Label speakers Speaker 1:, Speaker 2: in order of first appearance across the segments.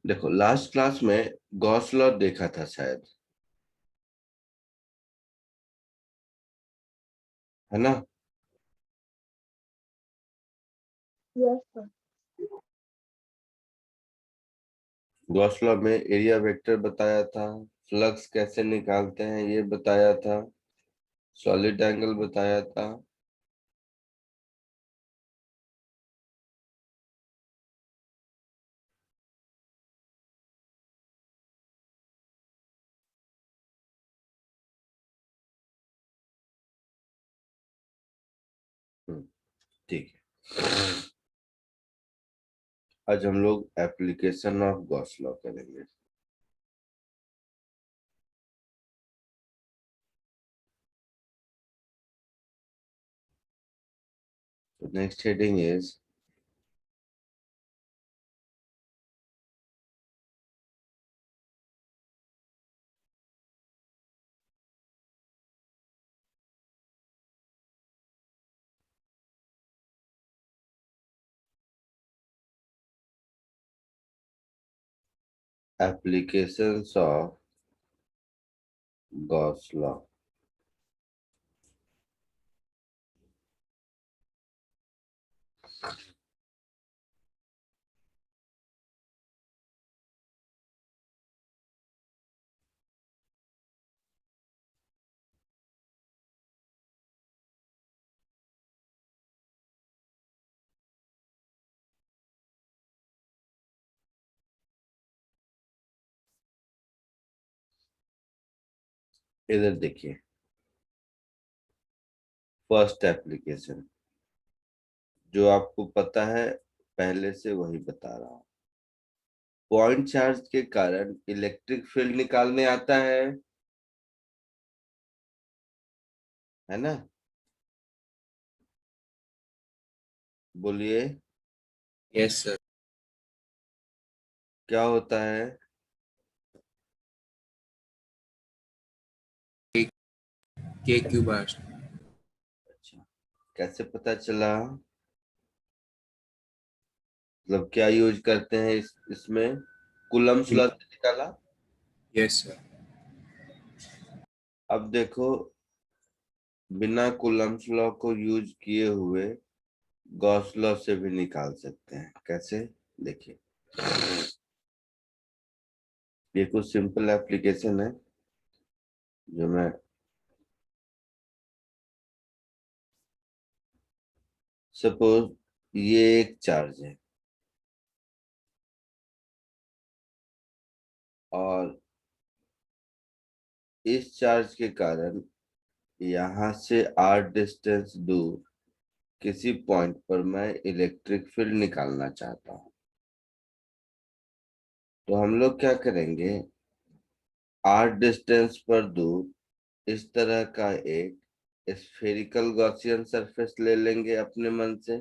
Speaker 1: देखो last class में Gauss law देखा था शायद, है ना?
Speaker 2: Yes sir.
Speaker 1: गॉस लॉ में एरिया वेक्टर बताया था, फ्लक्स कैसे निकालते हैं ये बताया था, सॉलिड एंगल बताया था। ठीक है, आज हम लोग एप्लीकेशन ऑफ गॉस लॉ करेंगे। Next heading is applications of Gauss law. इधर देखिए, फर्स्ट एप्लीकेशन जो आपको पता है पहले से वही बता रहा हूं। पॉइंट चार्ज के कारण इलेक्ट्रिक फील्ड निकालने आता है ना? बोलिए,
Speaker 3: यस सर।
Speaker 1: क्या होता है?
Speaker 3: के क्यूब आर।
Speaker 1: अच्छा, कैसे पता चला? मतलब क्या यूज करते हैं इसमें? कूलम्ब्स लॉ से निकाला।
Speaker 3: Yes sir.
Speaker 1: अब देखो, बिना कूलम्ब्स लॉ को यूज किए हुए गॉस लॉ से भी निकाल सकते हैं। कैसे? देखिए, ये कुछ सिंपल एप्लीकेशन है जो मैं सपोज ये एक चार्ज है और इस चार्ज के कारण यहां से r डिस्टेंस दूर किसी पॉइंट पर मैं इलेक्ट्रिक फील्ड निकालना चाहता हूं। तो हम लोग क्या करेंगे, r डिस्टेंस पर दूर इस तरह का एक स्फेरिकल गॉसियन सरफेस ले लेंगे, अपने मन से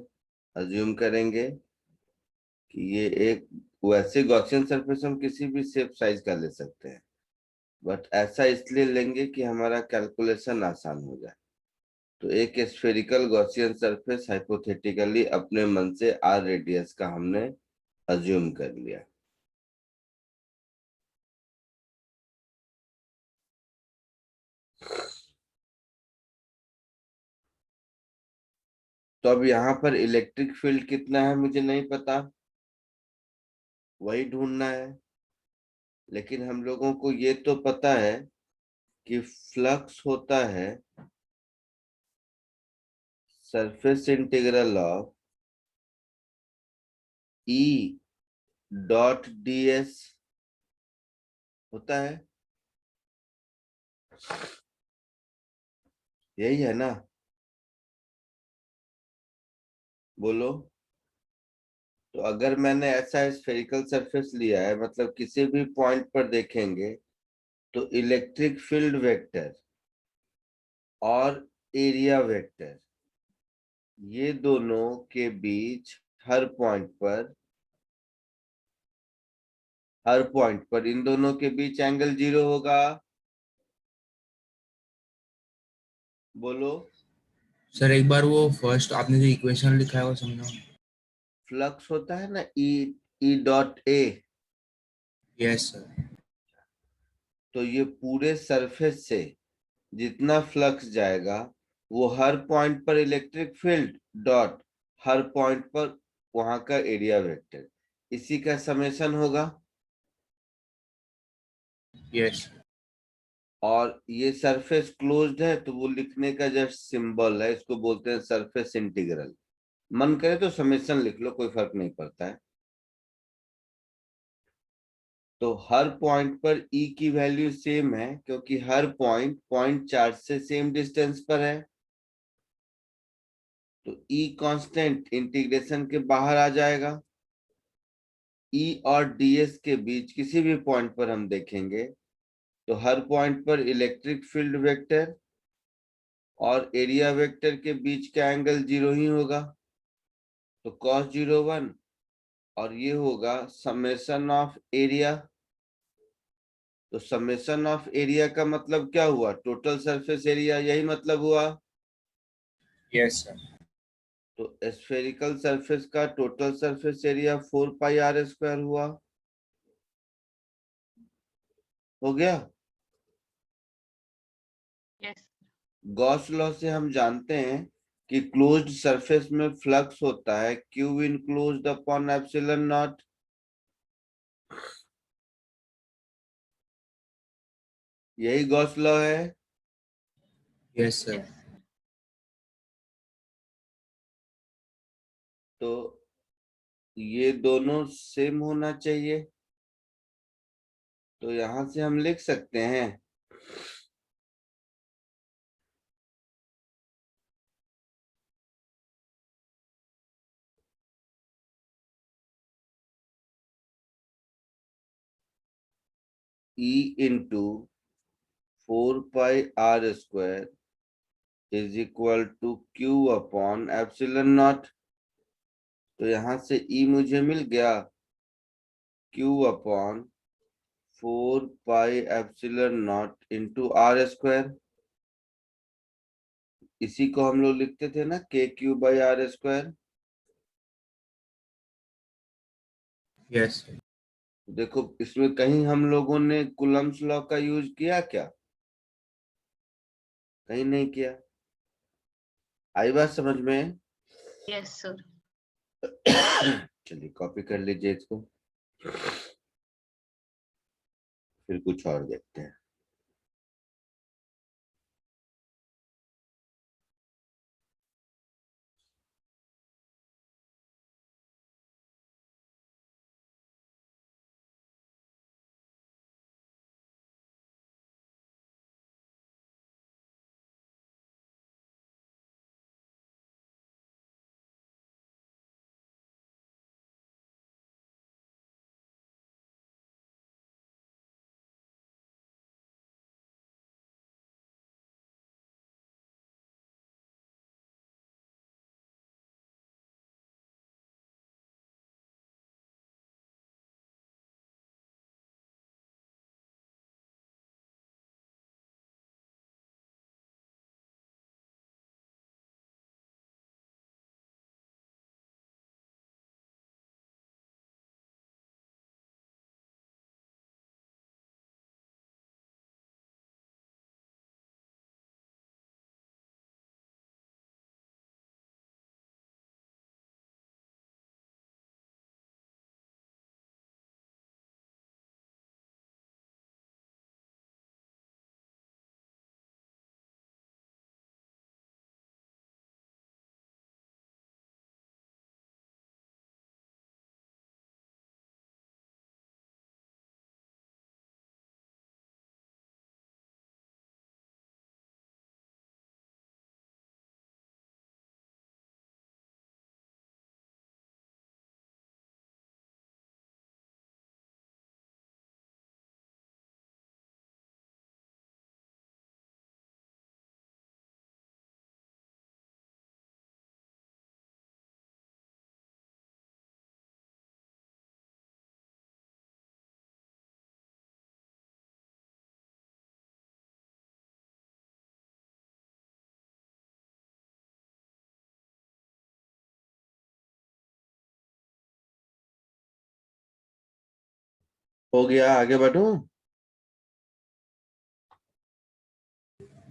Speaker 1: अज्यूम करेंगे कि ये एक, वैसे गॉसियन सरफेस हम किसी भी शेप साइज का ले सकते हैं, बट ऐसा इसलिए लेंगे कि हमारा कैलकुलेशन आसान हो जाए। तो एक स्फेरिकल गॉसियन सरफेस हाइपोथेटिकली अपने मन से r रेडियस का हमने अज्यूम कर लिया। तो अब यहाँ पर इलेक्ट्रिक फील्ड कितना है मुझे नहीं पता, वही ढूंढना है। लेकिन हम लोगों को ये तो पता है कि फ्लक्स होता है surface integral of E dot ds होता है, यही है ना? बोलो। तो अगर मैंने ऐसा स्फेरिकल सरफेस लिया है, मतलब किसी भी पॉइंट पर देखेंगे तो इलेक्ट्रिक फील्ड वेक्टर और एरिया वेक्टर, ये दोनों के बीच हर पॉइंट पर इन दोनों के बीच एंगल 0 होगा। बोलो।
Speaker 3: सर एक बार वो फर्स्ट आपने जो इक्वेशन लिखा है वो समझाओ।
Speaker 1: फ्लक्स होता है ना, E dot A,
Speaker 3: Yes, sir.
Speaker 1: तो ये पूरे सरफेस से जितना फ्लक्स जाएगा वो हर पॉइंट पर इलेक्ट्रिक फील्ड डॉट हर पॉइंट पर वहां का एरिया वेक्टर, इसी का समेशन होगा।
Speaker 3: Yes.
Speaker 1: और ये सरफेस क्लोज्ड है तो वो लिखने का जस्ट सिंबल है, इसको बोलते हैं सरफेस इंटीग्रल। मन करे तो समेशन लिख लो, कोई फर्क नहीं पड़ता है। तो हर पॉइंट पर ई की वैल्यू सेम है क्योंकि हर पॉइंट पॉइंट चार्ज से सेम डिस्टेंस पर है। तो ई कांस्टेंट इंटीग्रेशन के बाहर आ जाएगा। ई और डीएस के बीच किसी भी पॉइंट पर हम देखेंगे तो हर पॉइंट पर इलेक्ट्रिक फील्ड वेक्टर और एरिया वेक्टर के बीच का एंगल 0 ही होगा, तो cos 0 1, और ये होगा समेशन ऑफ एरिया। तो समेशन ऑफ एरिया का मतलब क्या हुआ, टोटल सरफेस एरिया, यही मतलब हुआ।
Speaker 3: Yes, sir.
Speaker 1: तो स्फेरिकल सरफेस का total surface area 4 pi are square हुआ। हो गया।
Speaker 2: Yes.
Speaker 1: गॉस लॉ से हम जानते हैं कि क्लोज्ड सरफेस में फ्लक्स होता है Q enclosed upon epsilon naught. यही गॉस लॉ है।
Speaker 3: Yes, sir.
Speaker 2: Yes.
Speaker 1: तो ये दोनों सेम होना चाहिए, तो यहां से हम लिख सकते हैं E into 4 pi are square is equal to Q upon epsilon naught. तो यहां से E मुझे मिल गया Q upon 4 pi epsilon naught into r square. इसी को हम लोग लिखते थे ना के Q by r square.
Speaker 3: Yes, sir.
Speaker 1: देखो इसमें कहीं हम लोगों ने कूलम्स लॉ का यूज किया क्या, कहीं नहीं किया। आई बात समझ में।
Speaker 2: Yes, sir.
Speaker 1: चलिए कॉपी कर लीजिए इसको, फिर कुछ और देखते हैं। हो गया, आगे बढ़ूं?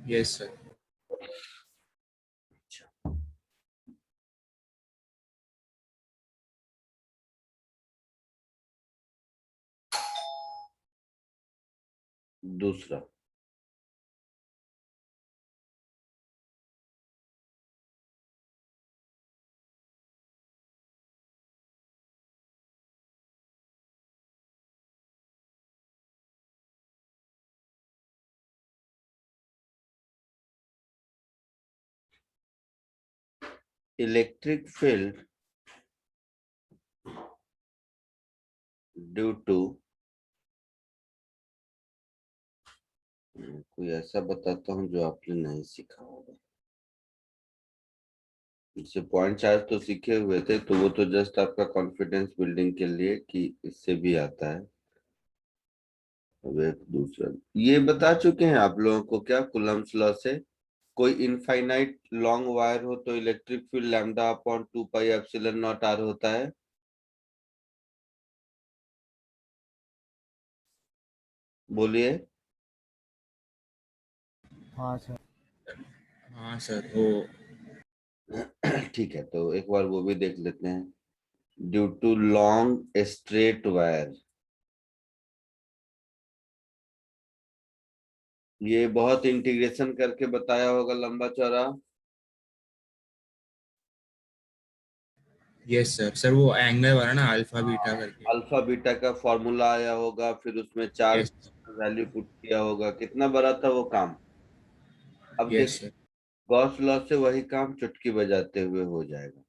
Speaker 3: Yes, sir.
Speaker 1: दूसरा, इलेक्ट्रिक फील्ड ड्यू टू, कोई ऐसा बताता हूं जो आपने नहीं सीखा होगा। इससे पॉइंट चार्ज तो सीखे हुए थे, तो वो तो जस्ट आपका कॉन्फिडेंस बिल्डिंग के लिए कि इससे भी आता है। अब एक दूसरा, ये बता चुके हैं आप लोगों को क्या कूलम्ब्स लॉ से? कोई इनफाइनाइट लॉन्ग वायर हो तो electric field lambda upon 2 pi epsilon naught r होता है। बोलिए।
Speaker 4: हाँ सर।
Speaker 3: हाँ सर, वो
Speaker 1: ठीक है, तो एक बार वो भी देख लेते हैं। Due to long straight wire, ये बहुत इंटीग्रेशन करके बताया होगा लंबा चौड़ा।
Speaker 3: Yes sir. सर वो एंगल वाला ना, अल्फा बीटा करके।
Speaker 1: अल्फा बीटा का फॉर्मूला आया होगा, फिर उसमें चार
Speaker 3: यस।
Speaker 1: वैल्यू पुट किया होगा, कितना बड़ा था वो काम। अब
Speaker 3: यस
Speaker 1: देखिए,
Speaker 3: सर।
Speaker 1: गॉस लॉ से वही काम चुटकी बजाते हुए हो जाएगा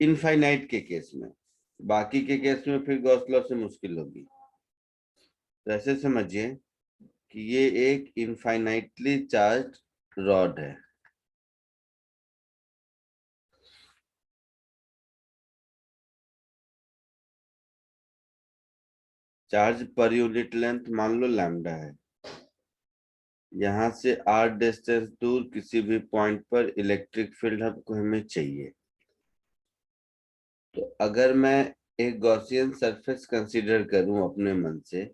Speaker 1: इनफाइनाइट के केस में। बाकी के केस में फिर गॉस लॉ से मुश्किल होगी। तो ऐसे समझिए कि ये एक इनफाइनाइटली चार्ज रॉड है। चार्ज पर यूनिट लेंथ मान लो लैम्डा है। यहां से r डिस्टेंस दूर किसी भी पॉइंट पर इलेक्ट्रिक फील्ड हमको हमें चाहिए। तो अगर मैं एक गॉसियन सरफेस कंसीडर करूं अपने मन से,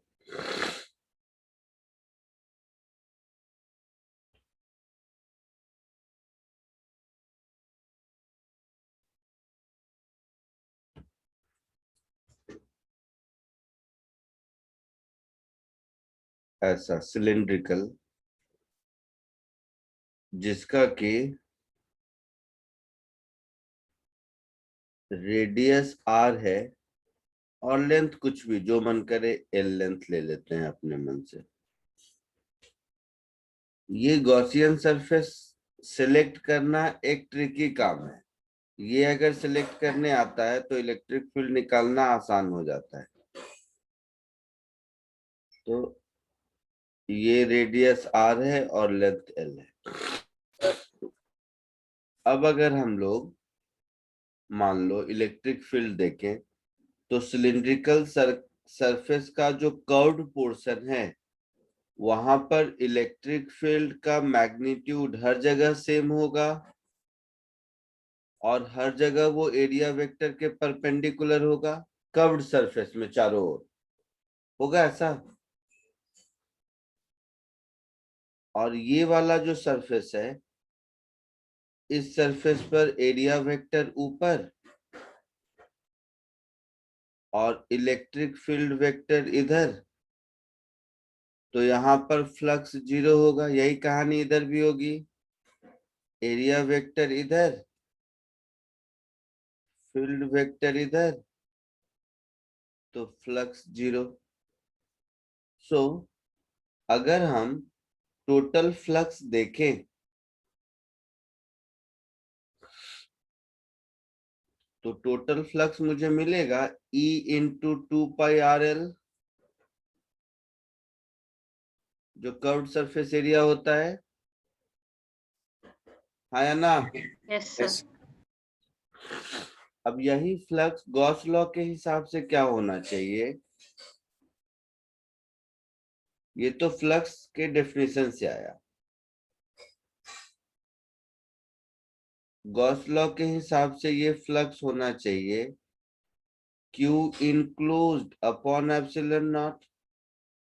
Speaker 1: ऐसा सिलिंड्रिकल, जिसका कि रेडियस r है और लेंथ कुछ भी जो मन करे l लेंथ ले लेते हैं अपने मन से। ये गॉसियन सरफेस सिलेक्ट करना एक ट्रिकी काम है। ये अगर सिलेक्ट करने आता है तो इलेक्ट्रिक फील्ड निकालना आसान हो जाता है। तो ये रेडियस r है और लेंथ l है। अब अगर हम लोग मान लो इलेक्ट्रिक फील्ड देखें, तो सिलिंड्रिकल सरफेस का जो कर्व्ड पोर्शन है, वहां पर इलेक्ट्रिक फील्ड का मैग्नीट्यूड हर जगह सेम होगा और हर जगह वो एरिया वेक्टर के परपेंडिकुलर होगा। कर्व्ड सरफेस में चारों ओर होगा ऐसा। और ये वाला जो सरफेस है, इस सरफेस पर एरिया वेक्टर ऊपर और इलेक्ट्रिक फील्ड वेक्टर इधर, तो यहाँ पर फ्लक्स 0 होगा। यही कहानी इधर भी होगी, एरिया वेक्टर इधर, फील्ड वेक्टर इधर, तो फ्लक्स 0। सो अगर हम टोटल फ्लक्स देखें, तो टोटल फ्लक्स मुझे मिलेगा E इंटू 2 पाई RL, जो कर्व्ड सरफेस एरिया होता है। हाँ या ना?
Speaker 2: Yes, sir.
Speaker 3: यस।
Speaker 1: अब यही फ्लक्स गॉस लॉ के हिसाब से क्या होना चाहिए? ये तो फ्लक्स के डेफिनेशन से आया। गॉस लॉ के हिसाब से ये फ्लक्स होना चाहिए Q enclosed upon epsilon naught.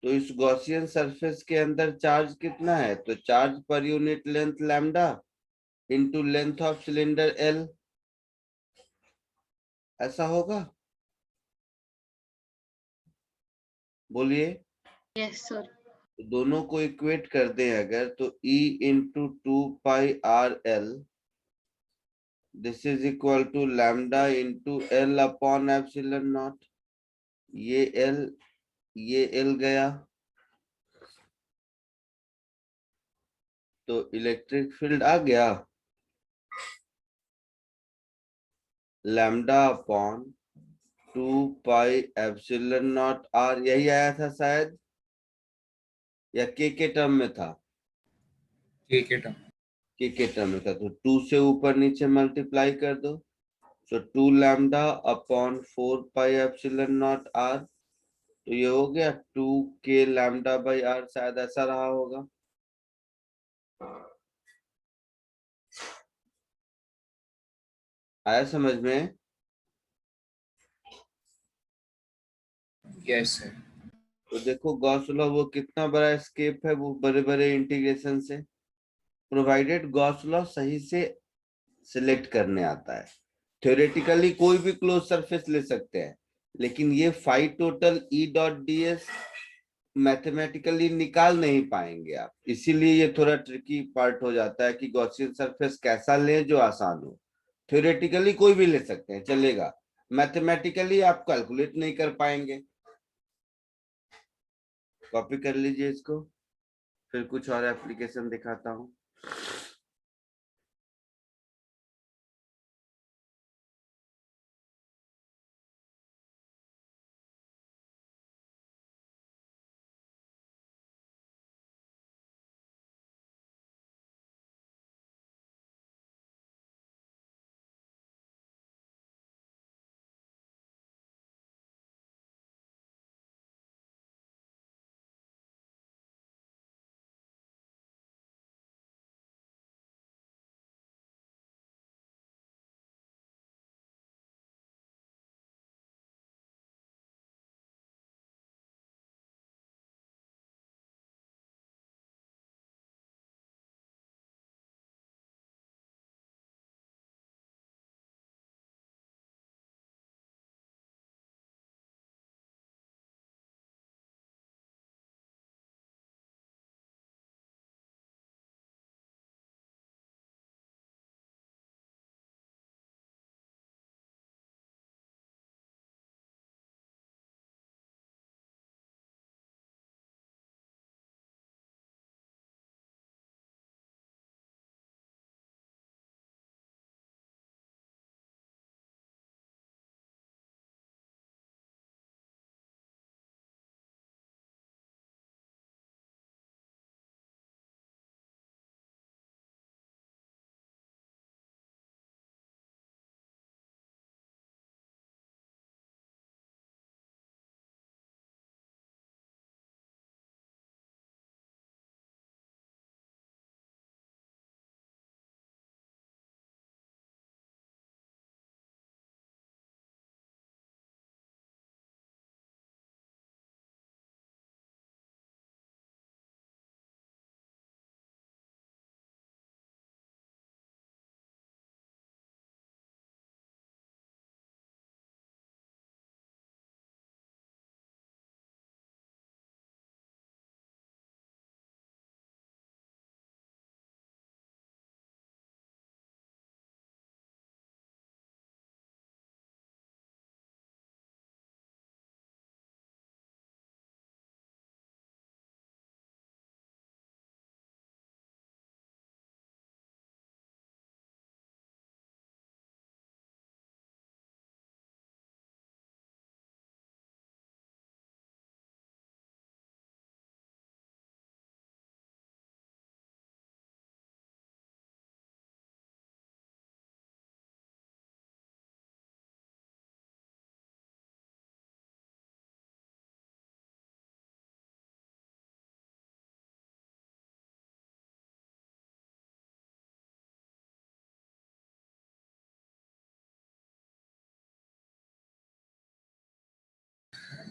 Speaker 1: तो इस गॉसियन सरफेस के अंदर चार्ज कितना है, तो charge per unit length lambda into length of cylinder L, ऐसा होगा, बोलिए।
Speaker 2: Yes, sir.
Speaker 1: तो दोनों को इक्वेट कर दें अगर, तो E into 2πRL, this is equal to lambda into L upon epsilon naught. ये एल, ये एल गया, तो इलेक्ट्रिक फील्ड आ गया लैम्डा अपॉन 2π ε0r, यही आया था शायद, या के टर्म में था,
Speaker 3: ठीक है टर्म।
Speaker 1: के टर्म में था, तो 2 से ऊपर नीचे मल्टीप्लाई कर दो, तो 2 लैम्डा अपॉन 4π ε0r, तो ये हो गया 2k लैम्डा बाई आर, शायद ऐसा रहा होगा। आया समझ में?
Speaker 3: Yes sir.
Speaker 1: तो देखो गॉस लॉ वो कितना बड़ा स्केप है, वो बड़े बड़े इंटीग्रेशन से, प्रोवाइडेड गॉस लॉ सही से सिलेक्ट करने आता है। थ्योरेटिकली कोई भी क्लोज सरफेस ले सकते हैं, लेकिन ये phi total E dot D S mathematically निकाल नहीं पाएंगे आप, इसीलिए ये थोड़ा ट्रिकी पार्ट हो जाता है कि गॉसियन सरफेस कैसा लें जो आसान हो। थ्योरेटिकली कोई भी ले सकते हैं, चलेगा, मैथमेटिकली आप कैलकुलेट नहीं कर पाएंगे। कॉपी कर लीजिए इसको, फिर कुछ और एप्लीकेशन दिखाता हूँ।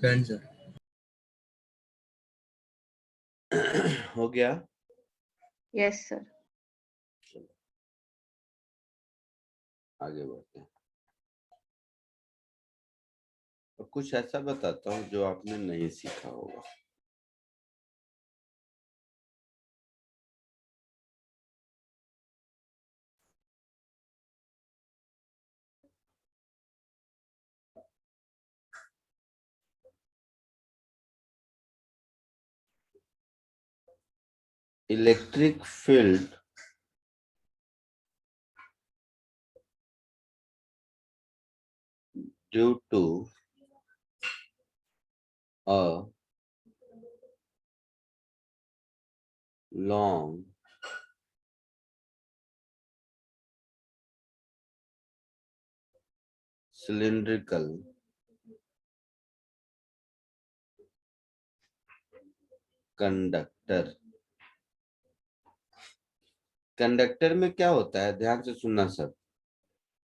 Speaker 3: Done sir.
Speaker 1: हो गया?
Speaker 2: Yes, sir.
Speaker 1: चलो आगे बढ़ते हैं। और कुछ ऐसा बताता हूँ जो आपने नहीं सीखा होगा। Electric field due to a long cylindrical conductor. Conductor में क्या होता है, ध्यान से सुनना सब।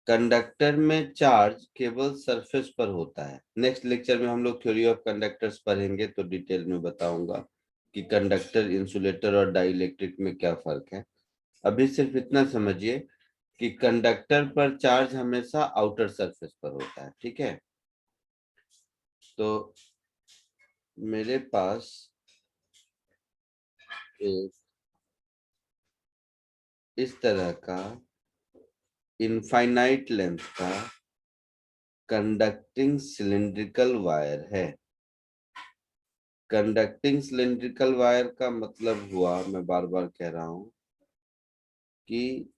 Speaker 1: कंडक्टर में चार्ज केवल सरफेस पर होता है। नेक्स्ट लेक्चर में हम लोग थ्योरी ऑफ कंडक्टर्स पढ़ेंगे तो डिटेल में बताऊंगा कि कंडक्टर, इंसुलेटर और डाइलेक्ट्रिक में क्या फर्क है। अभी सिर्फ इतना समझिए कि कंडक्टर पर चार्ज हमेशा आउटर सरफेस पर होता है, ठीक है। तो मेरे पास एक इस तरह का इनफाइनाइट लेंथ का कंडक्टिंग सिलिंड्रिकल वायर है। कंडक्टिंग सिलिंड्रिकल वायर का मतलब हुआ, मैं बार बार कह रहा हूं, कि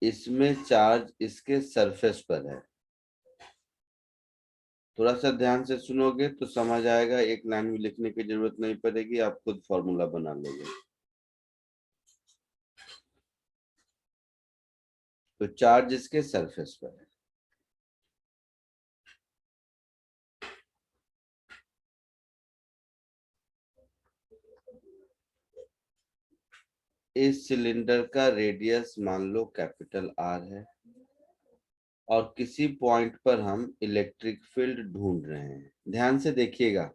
Speaker 1: इसमें चार्ज इसके सरफेस पर है। थोड़ा सा ध्यान से सुनोगे तो समझ आएगा, एक लाइन में लिखने की जरूरत नहीं पड़ेगी, आप खुद फॉर्मूला बना लोगे। तो चार्ज इसके सरफेस पर है। इस सिलेंडर का रेडियस मान लो कैपिटल आर है और किसी पॉइंट पर हम इलेक्ट्रिक फील्ड ढूंढ रहे हैं। ध्यान से देखिएगा,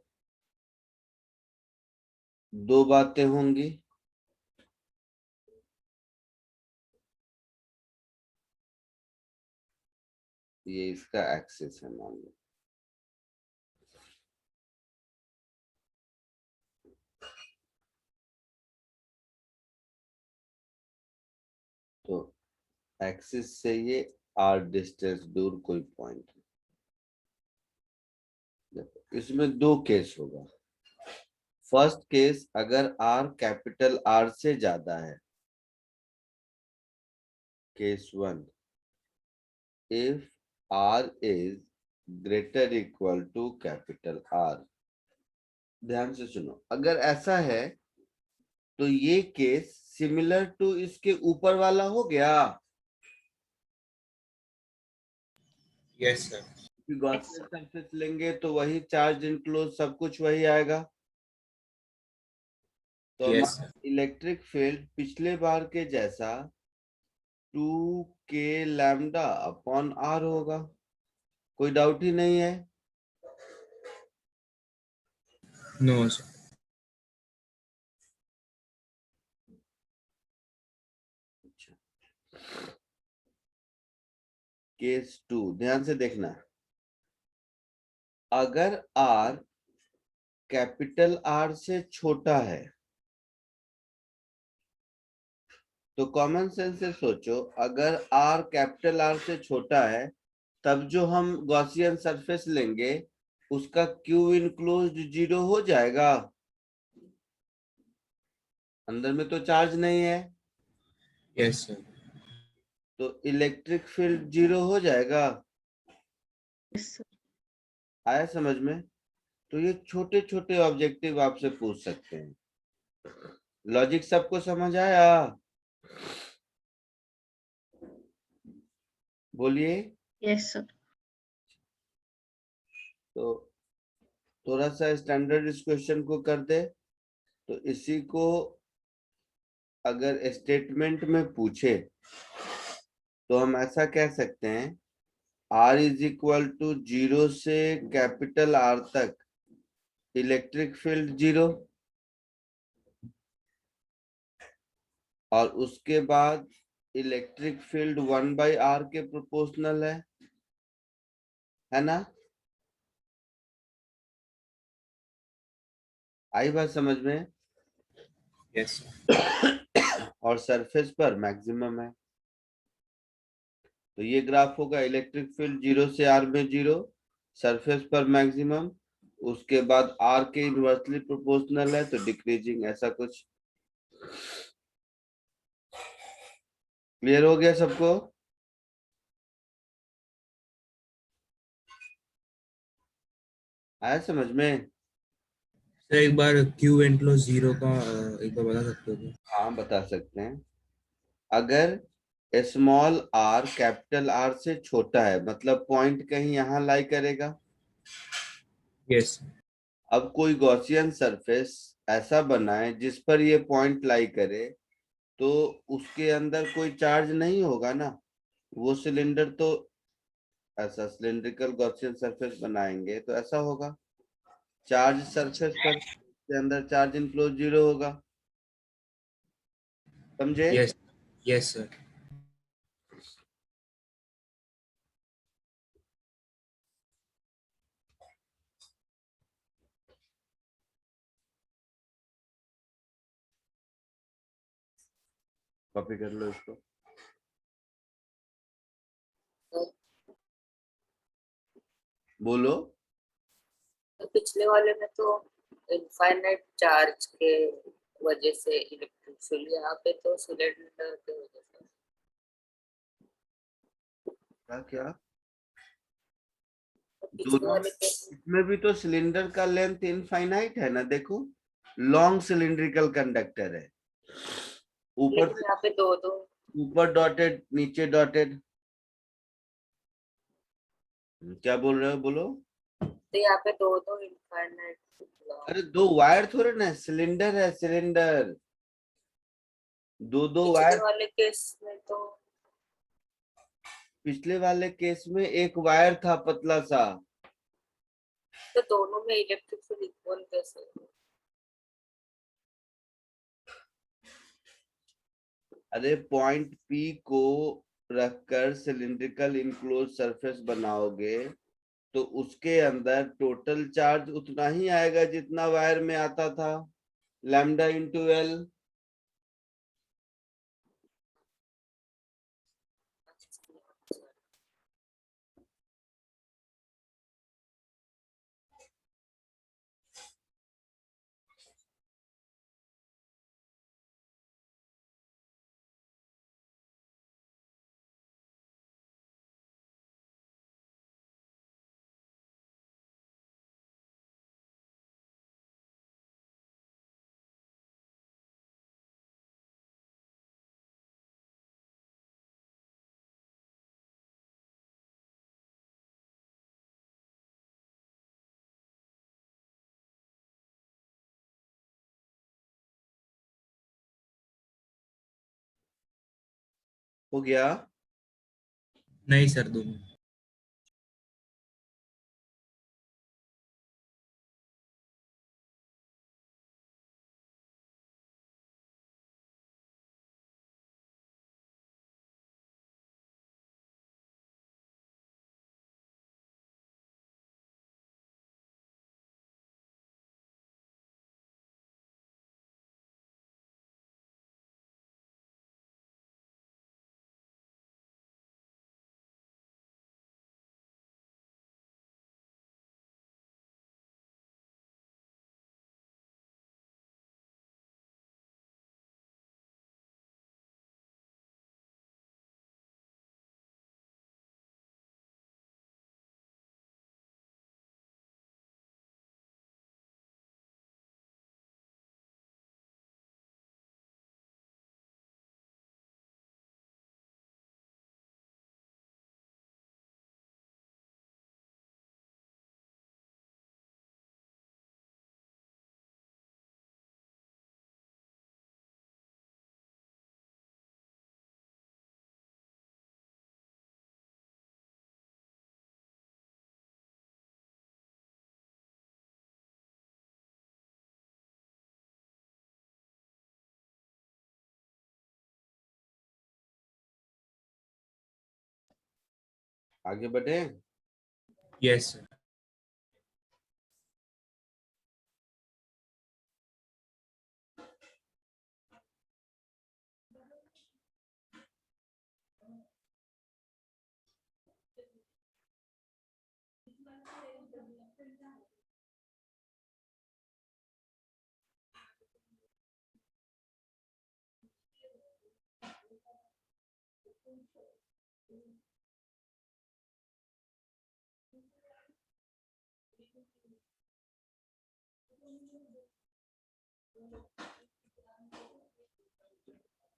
Speaker 1: दो बातें होंगी। ये इसका एक्सिस है मान लो, तो एक्सिस से ये आर डिस्टेंस दूर कोई पॉइंट है। देखो इसमें दो केस होगा। फर्स्ट केस, अगर आर कैपिटल आर से ज्यादा है, case one, if r is greater equal to capital R. ध्यान से सुनो, अगर ऐसा है तो ये केस सिमिलर टू इसके ऊपर वाला हो गया।
Speaker 3: Yes sir.
Speaker 1: गॉसियन सरफेस लेंगे तो वही चार्ज इनक्लोज, सब कुछ वही आएगा। तो
Speaker 3: यस
Speaker 1: हमारा
Speaker 3: सर।
Speaker 1: इलेक्ट्रिक फील्ड पिछले बार के जैसा 2k लैम्डा अपॉन आर होगा। कोई डाउट ही नहीं है।
Speaker 3: No sir.
Speaker 1: केस टू, ध्यान से देखना। अगर आर कैपिटल आर से छोटा है तो कॉमन सेंस से सोचो, अगर आर कैपिटल आर से छोटा है तब जो हम गॉसियन सरफेस लेंगे उसका क्यू इनक्लोज्ड 0 हो जाएगा। अंदर में तो चार्ज नहीं है,
Speaker 3: यस सर।
Speaker 1: तो इलेक्ट्रिक फील्ड 0 हो जाएगा।
Speaker 2: Yes, sir.
Speaker 1: आया समझ में? तो ये छोटे छोटे ऑब्जेक्टिव आपसे पूछ सकते हैं। लॉजिक सबको समझ आया? बोलिए।
Speaker 2: Yes, sir.
Speaker 1: तो थोड़ा सा स्टैंडर्ड इस क्वेश्चन को कर दे तो इसी को अगर स्टेटमेंट में पूछे तो हम ऐसा कह सकते हैं, R इज इक्वल टू 0 से कैपिटल आर तक इलेक्ट्रिक फील्ड 0। और उसके बाद इलेक्ट्रिक फील्ड 1/r के प्रोपोर्शनल है ना? आई बात समझ में?
Speaker 3: Yes, sir.
Speaker 1: और सरफेस पर मैक्सिमम है, तो ये ग्राफ होगा इलेक्ट्रिक फील्ड 0 से r में 0, सरफेस पर मैक्सिमम, उसके बाद r के इनवर्सली प्रोपोर्शनल है तो डिक्रीजिंग, ऐसा कुछ। क्लियर हो गया सबको? आया समझ में?
Speaker 3: सर एक बार Q एंड 0 का एक बार बता सकते हो क्या?
Speaker 1: हाँ बता सकते हैं। अगर स्मॉल r कैपिटल R से छोटा है, मतलब पॉइंट कहीं यहाँ लाई करेगा।
Speaker 3: Yes.
Speaker 1: अब कोई गॉसियन सरफेस ऐसा बनाए जिस पर ये पॉइंट लाई करे, तो उसके अंदर कोई चार्ज नहीं होगा ना। वो सिलेंडर तो ऐसा सिलिंड्रिकल गॉसियन सरफेस बनाएंगे तो ऐसा होगा, चार्ज सरफेस पर, के अंदर चार्ज इनक्लोज 0 होगा। समझे?
Speaker 3: Yes. Yes, sir.
Speaker 1: कॉपी कर लो इसको। बोलो।
Speaker 4: तो पिछले वाले में तो इनफाइनाइट चार्ज के वजह से इलेक्ट्रिक फील्ड, यहाँ पे तो सिलेंडर के वजह से।
Speaker 1: क्या क्या?
Speaker 4: तो पिछले
Speaker 1: दोनों
Speaker 4: वाले के
Speaker 1: इसमें भी तो सिलेंडर का लेंथ इनफाइनाइट है ना, देखो लॉन्ग सिलिंड्रिकल कंडक्टर है, ऊपर
Speaker 4: लेकिन यहाँ पे दो दो,
Speaker 1: ऊपर डॉटेड, नीचे डॉटेड। क्या बोल रहे हो, बोलो।
Speaker 4: तो यहाँ पे दो दो इनफाइनाइट।
Speaker 1: अरे दो वायर थोड़े ना, सिलेंडर है सिलेंडर, दो दो
Speaker 4: पिछले
Speaker 1: वायर।
Speaker 4: वाले केस में तो
Speaker 1: पिछले वाले केस में एक वायर था पतला सा।
Speaker 4: दोनों में इलेक्ट्रिक फील्ड इक्वल कैसे हो?
Speaker 1: अरे पॉइंट P को रखकर सिलिंड्रिकल इनक्लोज सरफेस बनाओगे तो उसके अंदर टोटल चार्ज उतना ही आएगा जितना वायर में आता था, लैम्डा इंटू L। हो गया?
Speaker 3: नहीं सर, दोनों।
Speaker 1: आगे बढ़े।
Speaker 3: Yes sir.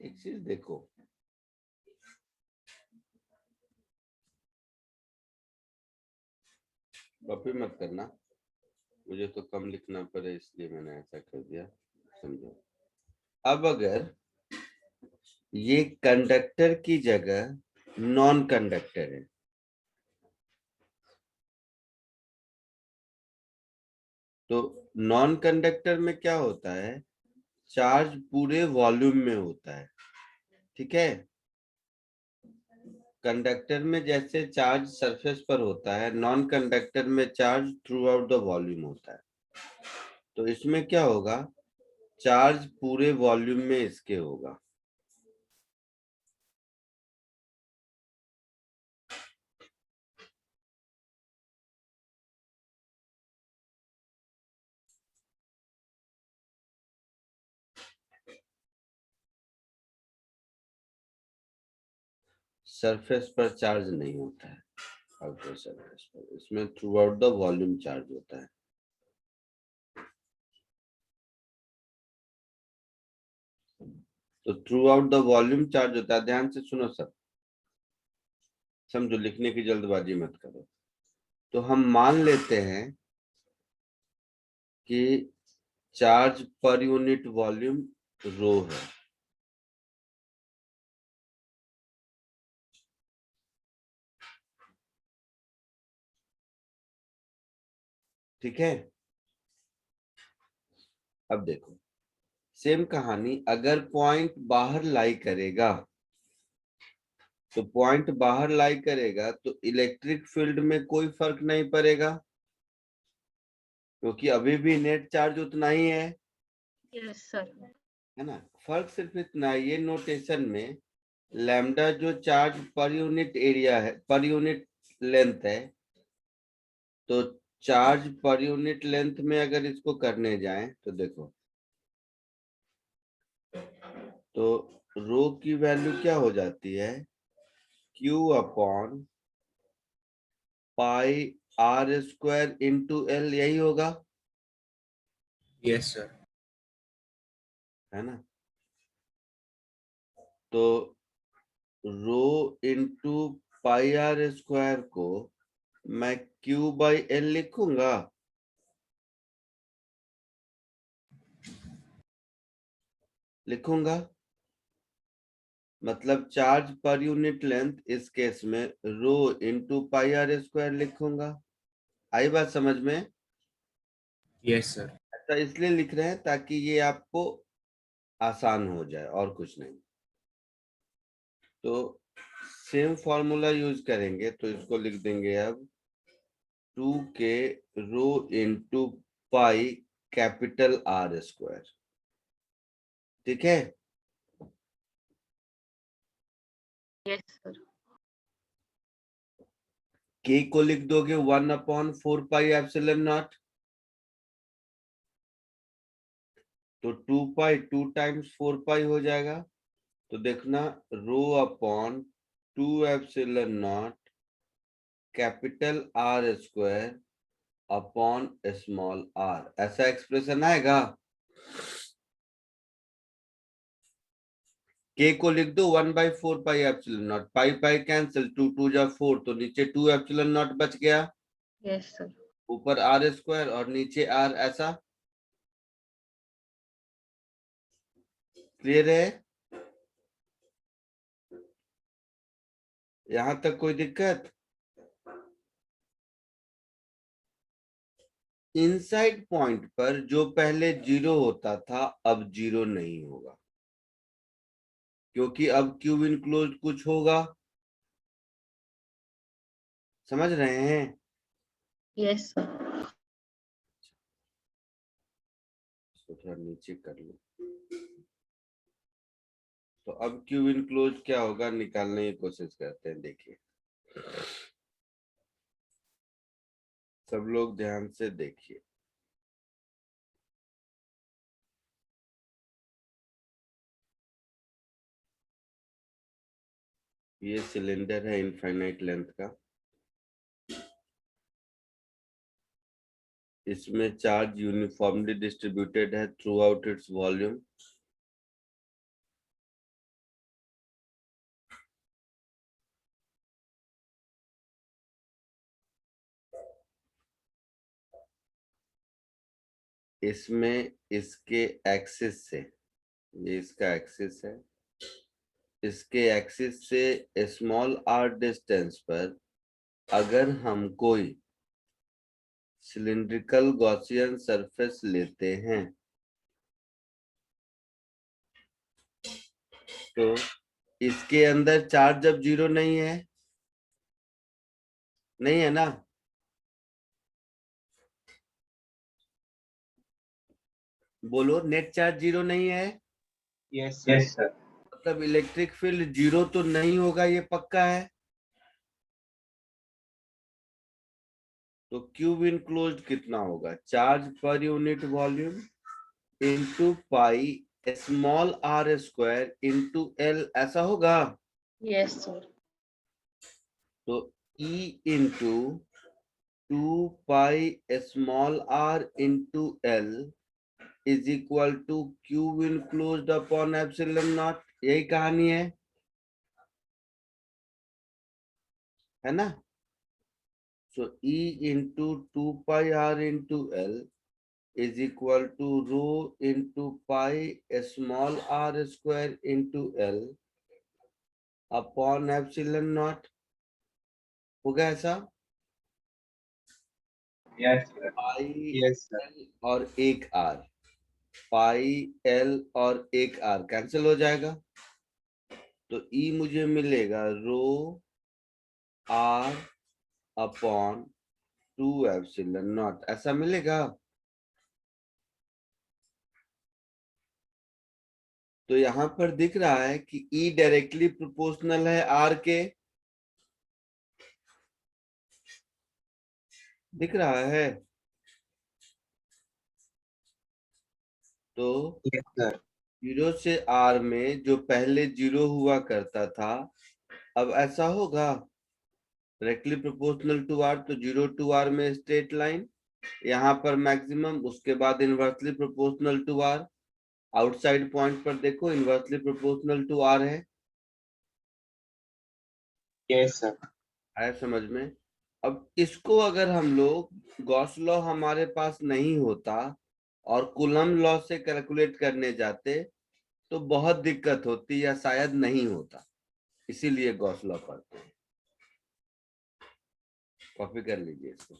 Speaker 1: एक चीज देखो, कॉपी मत करना, मुझे तो कम लिखना पड़े इसलिए मैंने ऐसा कर दिया, समझो। अब अगर ये कंडक्टर की जगह नॉन कंडक्टर है, तो नॉन कंडक्टर में क्या होता है, चार्ज पूरे वॉल्यूम में होता है, ठीक है। कंडक्टर में जैसे चार्ज सरफेस पर होता है, नॉन कंडक्टर में charge through out the volume होता है। तो इसमें क्या होगा, चार्ज पूरे वॉल्यूम में इसके होगा। सरफेस पर चार्ज नहीं होता है आउटर सरफेस पर, इसमें through out the volume charge होता है। तो through out the volume charge होता है, ध्यान से सुनो सब, समझो, लिखने की जल्दबाजी मत करो। तो हम मान लेते हैं कि चार्ज पर यूनिट वॉल्यूम रो है, ठीक है। अब देखो सेम कहानी, अगर पॉइंट बाहर लाई करेगा, तो पॉइंट बाहर लाई करेगा तो इलेक्ट्रिक फील्ड में कोई फर्क नहीं पड़ेगा, क्योंकि अभी भी नेट चार्ज उतना ही है,
Speaker 2: यस सर।
Speaker 1: है ना। फर्क सिर्फ इतना है, ये नोटेशन में लैम्डा जो चार्ज पर यूनिट एरिया है, पर यूनिट लेंथ है, तो चार्ज पर यूनिट लेंथ में अगर इसको करने जाएं तो देखो, तो रो की वैल्यू क्या हो जाती है, Q upon pi are square into L, यही होगा,
Speaker 3: यस सर।
Speaker 1: है ना। तो rho into pi are square को मैं Q बाई एल लिखूंगा, लिखूंगा, मतलब चार्ज पर यूनिट लेंथ इस केस में रो इंटू पाई आर स्क्वायर लिखूंगा। आई बात समझ में।
Speaker 3: Yes sir.
Speaker 1: ऐसा इसलिए लिख रहे हैं ताकि ये आपको आसान हो जाए, और कुछ नहीं। तो सेम फॉर्मूला यूज करेंगे, तो इसको लिख देंगे अब 2k rho into pi capital R square, ठीक है।
Speaker 2: Yes sir.
Speaker 1: k को लिख दोगे 1/4 पाई एप्सिलॉन नॉट, तो 2 पाई 2 टाइम्स 4 पाई हो जाएगा। तो देखना, rho upon 2 epsilon naught capital R square upon small r, ऐसा एक्सप्रेशन आएगा। k को लिख दो 1/4 pi epsilon naught, pi pi cancel, 2 2 जा 4, तो नीचे 2 एप्सिलॉन नॉट बच गया,
Speaker 2: यस सर।
Speaker 1: ऊपर आर स्क्वायर और नीचे आर, ऐसा क्लियर है। यहां तक कोई दिक्कत। इनसाइड पॉइंट पर जो पहले 0 होता था अब 0 नहीं होगा, क्योंकि अब क्यूब इनक्लोज कुछ होगा, समझ रहे हैं?
Speaker 2: Yes, sir.
Speaker 1: इसको थोड़ा नीचे कर लो। तो अब क्यू इनक्लोज क्या होगा निकालने की कोशिश करते हैं। देखिए सब लोग ध्यान से देखिए। ये सिलेंडर है इनफाइनाइट लेंथ का। इसमें चार्ज यूनिफॉर्मली डिस्ट्रीब्यूटेड है थ्रू आउट इट्स वॉल्यूम। इसमें इसके एक्सिस से, ये इसका एक्सिस है, इसके एक्सिस से स्मॉल आर डिस्टेंस पर अगर हम कोई सिलिंड्रिकल गॉसियन सरफेस लेते हैं तो इसके अंदर चार्ज जब जीरो नहीं है, नहीं है ना, बोलो नेट चार्ज जीरो नहीं है,
Speaker 3: यस सर।
Speaker 1: मतलब इलेक्ट्रिक फील्ड जीरो तो नहीं होगा, ये पक्का है। तो क्यूब इनक्लोज्ड कितना होगा, charge per unit volume into pi small are square into L, ऐसा होगा।
Speaker 2: Yes, sir.
Speaker 1: तो E into 2 pi small r into L is equal to Q enclosed upon epsilon naught. यही कहानी है ना। So E into 2 pi r into L is equal to rho into pi small r square into L upon epsilon naught। होगा ऐसा।
Speaker 3: Yes
Speaker 1: पाई
Speaker 3: sir.
Speaker 1: L और एक are, pi L और एक आर कैंसिल हो जाएगा। तो E मुझे मिलेगा रो आर अपॉन 2 एप्सिलॉन नॉट, ऐसा मिलेगा। तो यहाँ पर दिख रहा है कि E डायरेक्टली प्रोपोर्शनल है R के, दिख रहा है। तो
Speaker 3: यस सर।
Speaker 1: 0 से R में जो पहले 0 हुआ करता था अब ऐसा होगा डायरेक्टली प्रोपोर्शनल टू R। तो 0 टू R में स्ट्रेट लाइन, यहाँ पर मैक्सिमम, उसके बाद inversely proportional to R। Outside point पर देखो इनवर्सली प्रोपोर्शनल टू R है।
Speaker 3: Yes sir.
Speaker 1: आया समझ में। अब इसको अगर हम लोग गॉस लॉ हमारे पास नहीं होता और कूलम लॉ से कैलकुलेट करने जाते तो बहुत दिक्कत होती या शायद नहीं होता, इसीलिए गॉस लॉ पढ़ते हैं। कॉपी कर लीजिए इसको।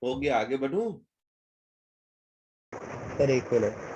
Speaker 1: हो गया, आगे बढ़ूं?
Speaker 5: सर एक मिनट।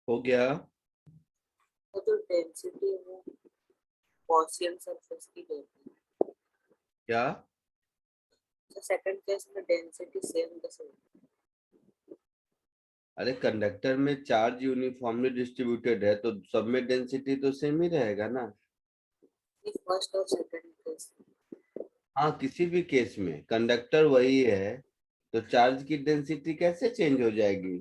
Speaker 1: हो गया।
Speaker 4: वो जो डेंसिटी है वो गॉसियन सरफेस की देती है,
Speaker 1: क्या?
Speaker 4: तो सेकंड केस में डेंसिटी सेम कैसे होगी?
Speaker 1: अरे कंडक्टर में चार्ज यूनिफॉर्मली डिस्ट्रीब्यूटेड है तो सब में डेंसिटी तो सेम ही रहेगा ना।
Speaker 4: फर्स्ट और सेकंड केस
Speaker 1: हाँ, किसी भी केस में कंडक्टर वही है तो चार्ज की डेंसिटी कैसे चेंज हो जाएगी?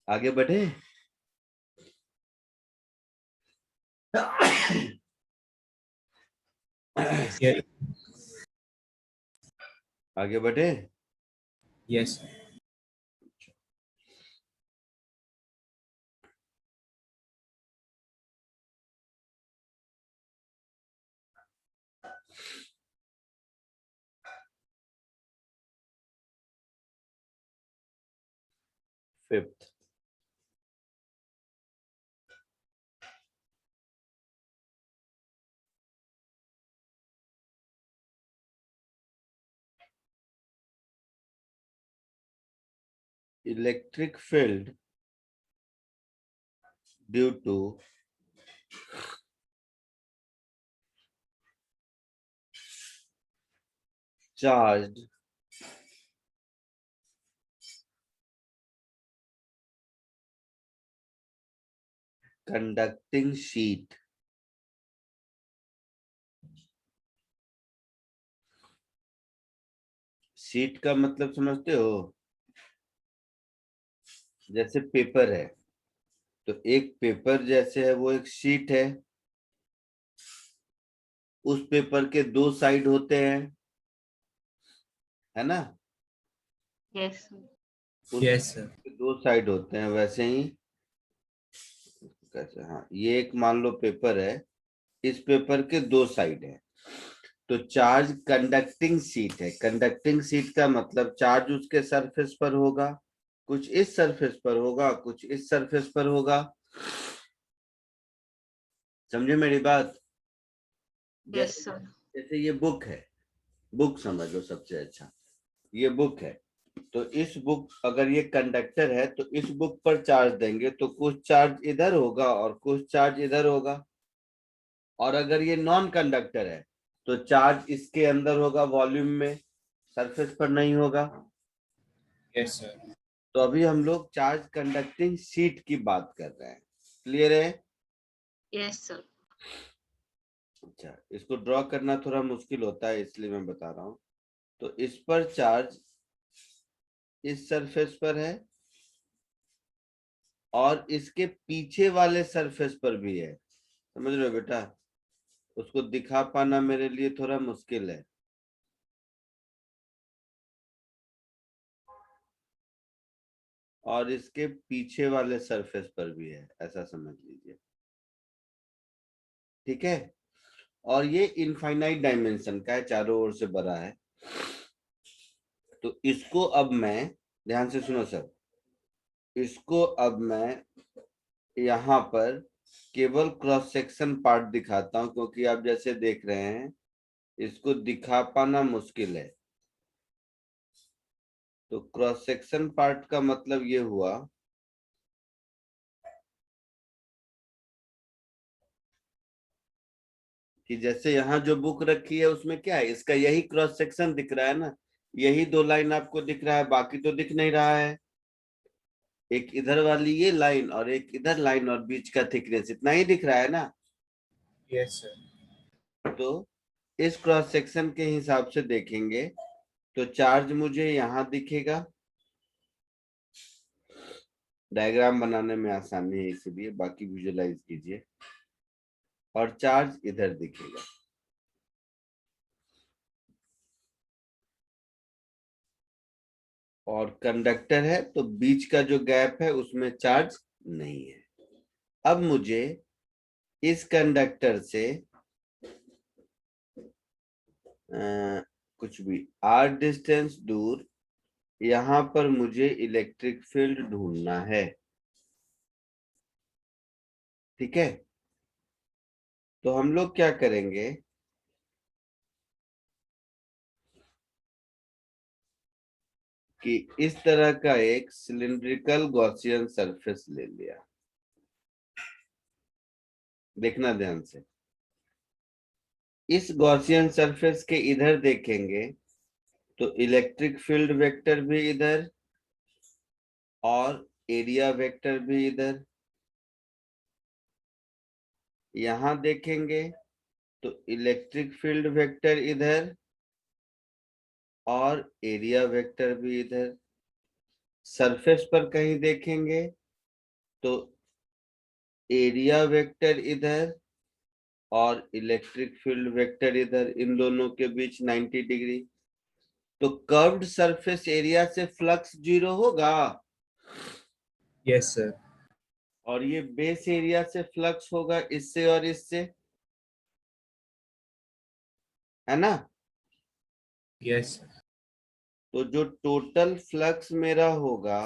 Speaker 1: आगे बढ़े?
Speaker 3: Yes.
Speaker 1: आगे बढ़े?
Speaker 3: Yes.
Speaker 1: Fifth, electric field due to charged conducting sheet sheet का मतलब समझते हो? जैसे पेपर है तो एक पेपर जैसे है वो एक शीट है, उस पेपर के दो साइड होते हैं, है ना?
Speaker 2: Yes, sir.
Speaker 1: उस
Speaker 3: Yes, sir.
Speaker 1: के दो साइड होते हैं, वैसे ही कैसे, हाँ ये एक मान लो पेपर है, इस पेपर के दो साइड है तो चार्ज कंडक्टिंग शीट है। कंडक्टिंग शीट का मतलब चार्ज उसके सरफेस पर होगा, कुछ इस सरफेस पर होगा, कुछ इस सरफेस पर होगा। समझे मेरी बात?
Speaker 2: Yes,
Speaker 1: जैसे
Speaker 2: sir.
Speaker 1: जैसे ये बुक है, बुक समझ लो सबसे अच्छा, ये बुक है तो इस बुक, अगर ये कंडक्टर है तो इस बुक पर चार्ज देंगे तो कुछ चार्ज इधर होगा और कुछ चार्ज इधर होगा। और अगर ये नॉन कंडक्टर है तो चार्ज इसके अंदर होगा वॉल्यूम में, सरफेस पर नहीं होगा।
Speaker 3: Yes, sir.
Speaker 1: तो अभी हम लोग चार्ज कंडक्टिंग शीट की बात कर रहे हैं, क्लियर है?
Speaker 2: Yes, sir.
Speaker 1: अच्छा, इसको ड्रॉ करना थोड़ा मुश्किल होता है इसलिए मैं बता रहा हूँ। तो इस पर चार्ज इस सरफेस पर है और इसके पीछे वाले सरफेस पर भी है, समझ रहे हो बेटा? उसको दिखा पाना मेरे लिए थोड़ा मुश्किल है। और इसके पीछे वाले सरफेस पर भी है, ऐसा समझ लीजिए, ठीक है? और ये इनफाइनाइट डायमेंशन का है, चारों ओर से बड़ा है। तो इसको अब मैं, ध्यान से सुनो सर, इसको अब मैं यहाँ पर केवल क्रॉस सेक्शन पार्ट दिखाता हूं, क्योंकि आप जैसे देख रहे हैं इसको दिखा पाना मुश्किल है। तो क्रॉस सेक्शन पार्ट का मतलब ये हुआ कि जैसे यहाँ जो बुक रखी है उसमें क्या है, इसका यही क्रॉस सेक्शन दिख रहा है ना, यही 2 लाइन आपको दिख रहा है, बाकी तो दिख नहीं रहा है। एक इधर वाली ये लाइन और एक इधर लाइन और बीच का थिकनेस, इतना ही दिख रहा है ना।
Speaker 3: Yes sir.
Speaker 1: तो इस क्रॉस सेक्शन के हिसाब से देखेंगे तो चार्ज मुझे यहाँ दिखेगा, डायग्राम बनाने में आसानी है इसलिए, बाकी विजुअलाइज कीजिए, और चार्ज इधर दिखेगा। और कंडक्टर है तो बीच का जो गैप है उसमें चार्ज नहीं है। अब मुझे इस कंडक्टर से कुछ भी r डिस्टेंस दूर यहाँ पर मुझे इलेक्ट्रिक फील्ड ढूंढना है, ठीक है। तो हम लोग क्या करेंगे कि इस तरह का एक सिलिंड्रिकल गॉसियन सरफेस ले लिया। देखना ध्यान से, इस गॉसियन सरफेस के इधर देखेंगे तो इलेक्ट्रिक फील्ड वेक्टर भी इधर और एरिया वेक्टर भी इधर। यहां देखेंगे तो इलेक्ट्रिक फील्ड वेक्टर इधर और एरिया वेक्टर भी इधर। सरफेस पर कहीं देखेंगे तो एरिया वेक्टर इधर और इलेक्ट्रिक फील्ड वेक्टर इधर, इन दोनों के बीच 90 डिग्री। तो कर्व्ड सरफेस एरिया से फ्लक्स 0 होगा
Speaker 3: यस सर।
Speaker 1: और ये बेस एरिया से फ्लक्स होगा इससे और इससे, है ना।
Speaker 3: Yes sir.
Speaker 1: तो जो टोटल फ्लक्स मेरा होगा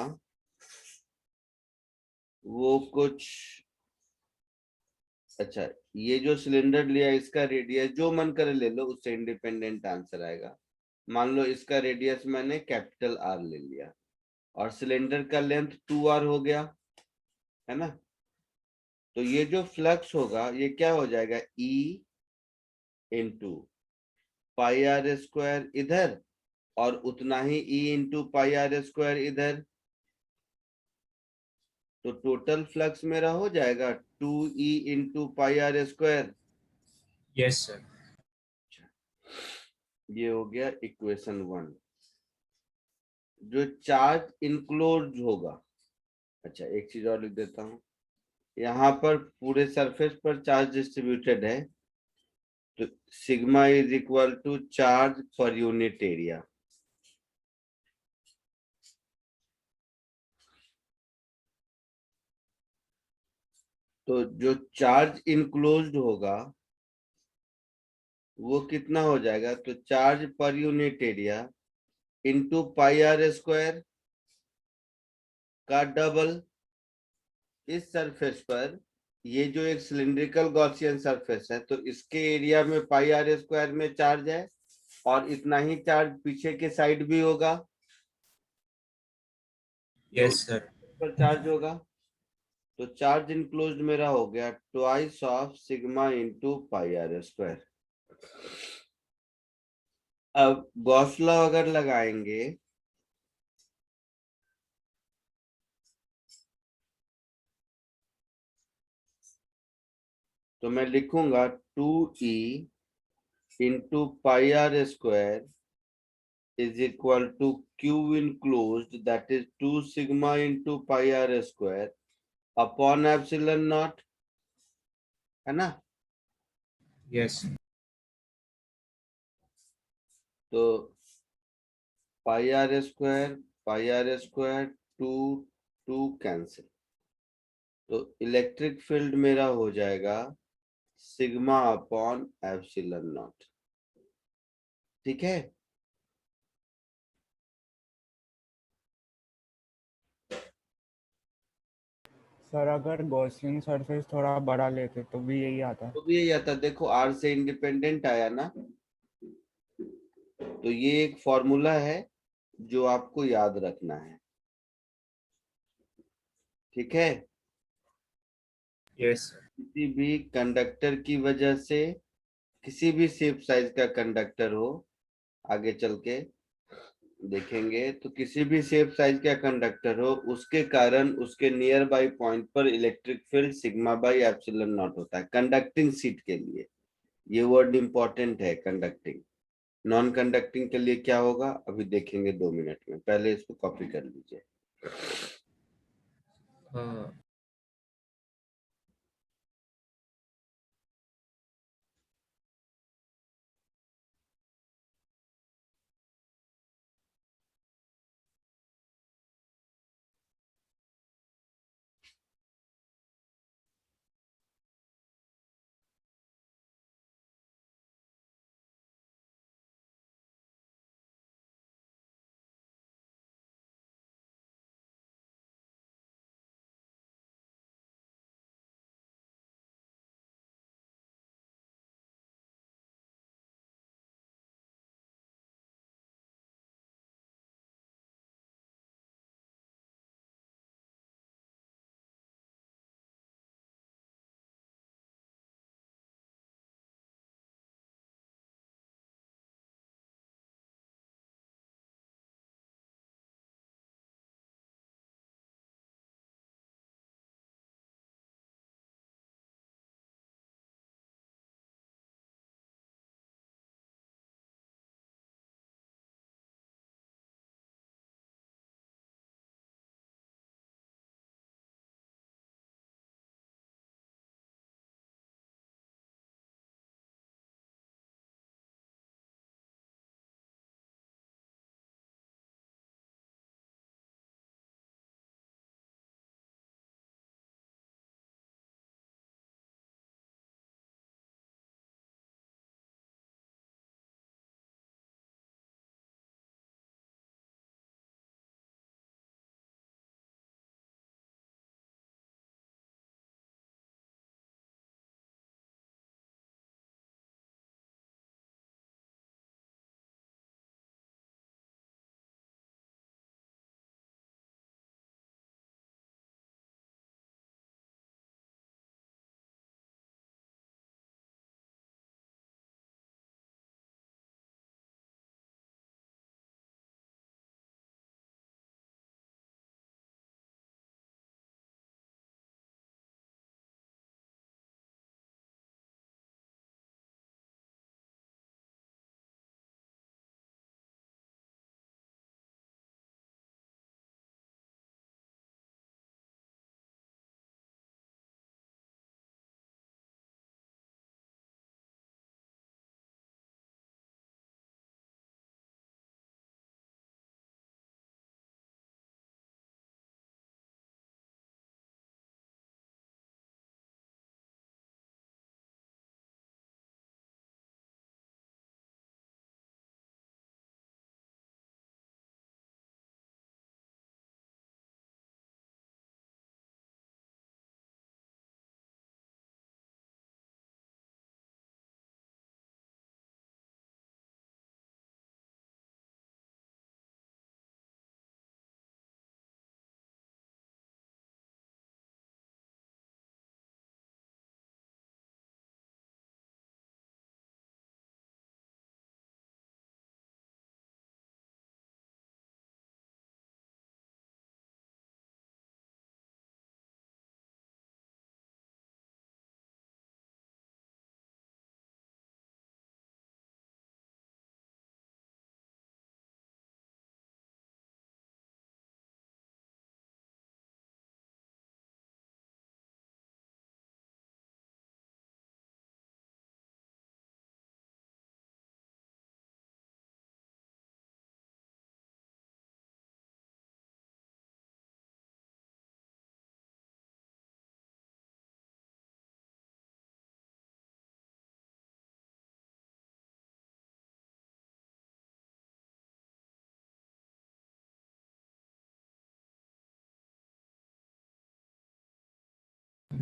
Speaker 1: वो कुछ, अच्छा ये जो सिलेंडर लिया इसका रेडियस जो मन करे ले लो, उससे इंडिपेंडेंट आंसर आएगा। मान लो इसका रेडियस मैंने कैपिटल R ले लिया और सिलेंडर का लेंथ 2R हो गया, है ना। तो ये जो फ्लक्स होगा ये क्या हो जाएगा, E इंटू पाई R स्क्वायर इधर और उतना ही E इंटू पाई R स्क्वायर इधर। तो टोटल फ्लक्स मेरा हो जाएगा 2E into pi R square.
Speaker 3: Yes sir.
Speaker 1: ये हो गया इक्वेशन 1। जो चार्ज इनक्लोज होगा, अच्छा एक चीज और लिख देता हूं, यहाँ पर पूरे सरफेस पर चार्ज डिस्ट्रीब्यूटेड है तो sigma is equal to charge per unit area. तो जो चार्ज इनक्लोज्ड होगा वो कितना हो जाएगा, तो charge per unit area into pi R square का डबल। इस सरफेस पर ये जो एक सिलिंड्रिकल गॉसियन सरफेस है तो इसके एरिया में पाई R स्क्वायर में चार्ज है और इतना ही चार्ज पीछे के साइड भी होगा,
Speaker 3: यस सर।
Speaker 1: पर चार्ज होगा। तो चार्ज इनक्लोज्ड मेरा हो गया twice of sigma into pi R square. अब गॉस लॉ अगर लगाएंगे तो मैं लिखूंगा 2E into pi R square is equal to Q enclosed, that is 2 sigma into pi R square upon epsilon naught, है ना।
Speaker 3: यस।
Speaker 1: तो पाई आर स्क्वायर 2 कैंसिल। तो इलेक्ट्रिक फील्ड मेरा हो जाएगा सिग्मा अपॉन एप्सिलॉन नॉट। ठीक है,
Speaker 5: सर अगर गॉसियन सरफेस थोड़ा बड़ा लेते तो भी यही आता।
Speaker 1: तो भी यही आता। देखो आर से इंडिपेंडेंट आया ना, तो ये एक फॉर्मूला है जो आपको याद रखना है। ठीक है,
Speaker 3: यस
Speaker 1: किसी भी कंडक्टर की वजह से, किसी भी शेप साइज का कंडक्टर हो, आगे चल के देखेंगे, तो किसी भी शेप साइज का कंडक्टर हो, उसके कारण उसके नियर बाई पॉइंट पर electric field sigma by epsilon not होता है कंडक्टिंग शीट के लिए। ये वर्ड इंपॉर्टेंट है, कंडक्टिंग। नॉन कंडक्टिंग के लिए क्या होगा अभी देखेंगे 2 मिनट में, पहले इसको कॉपी कर लीजिए।
Speaker 3: हाँ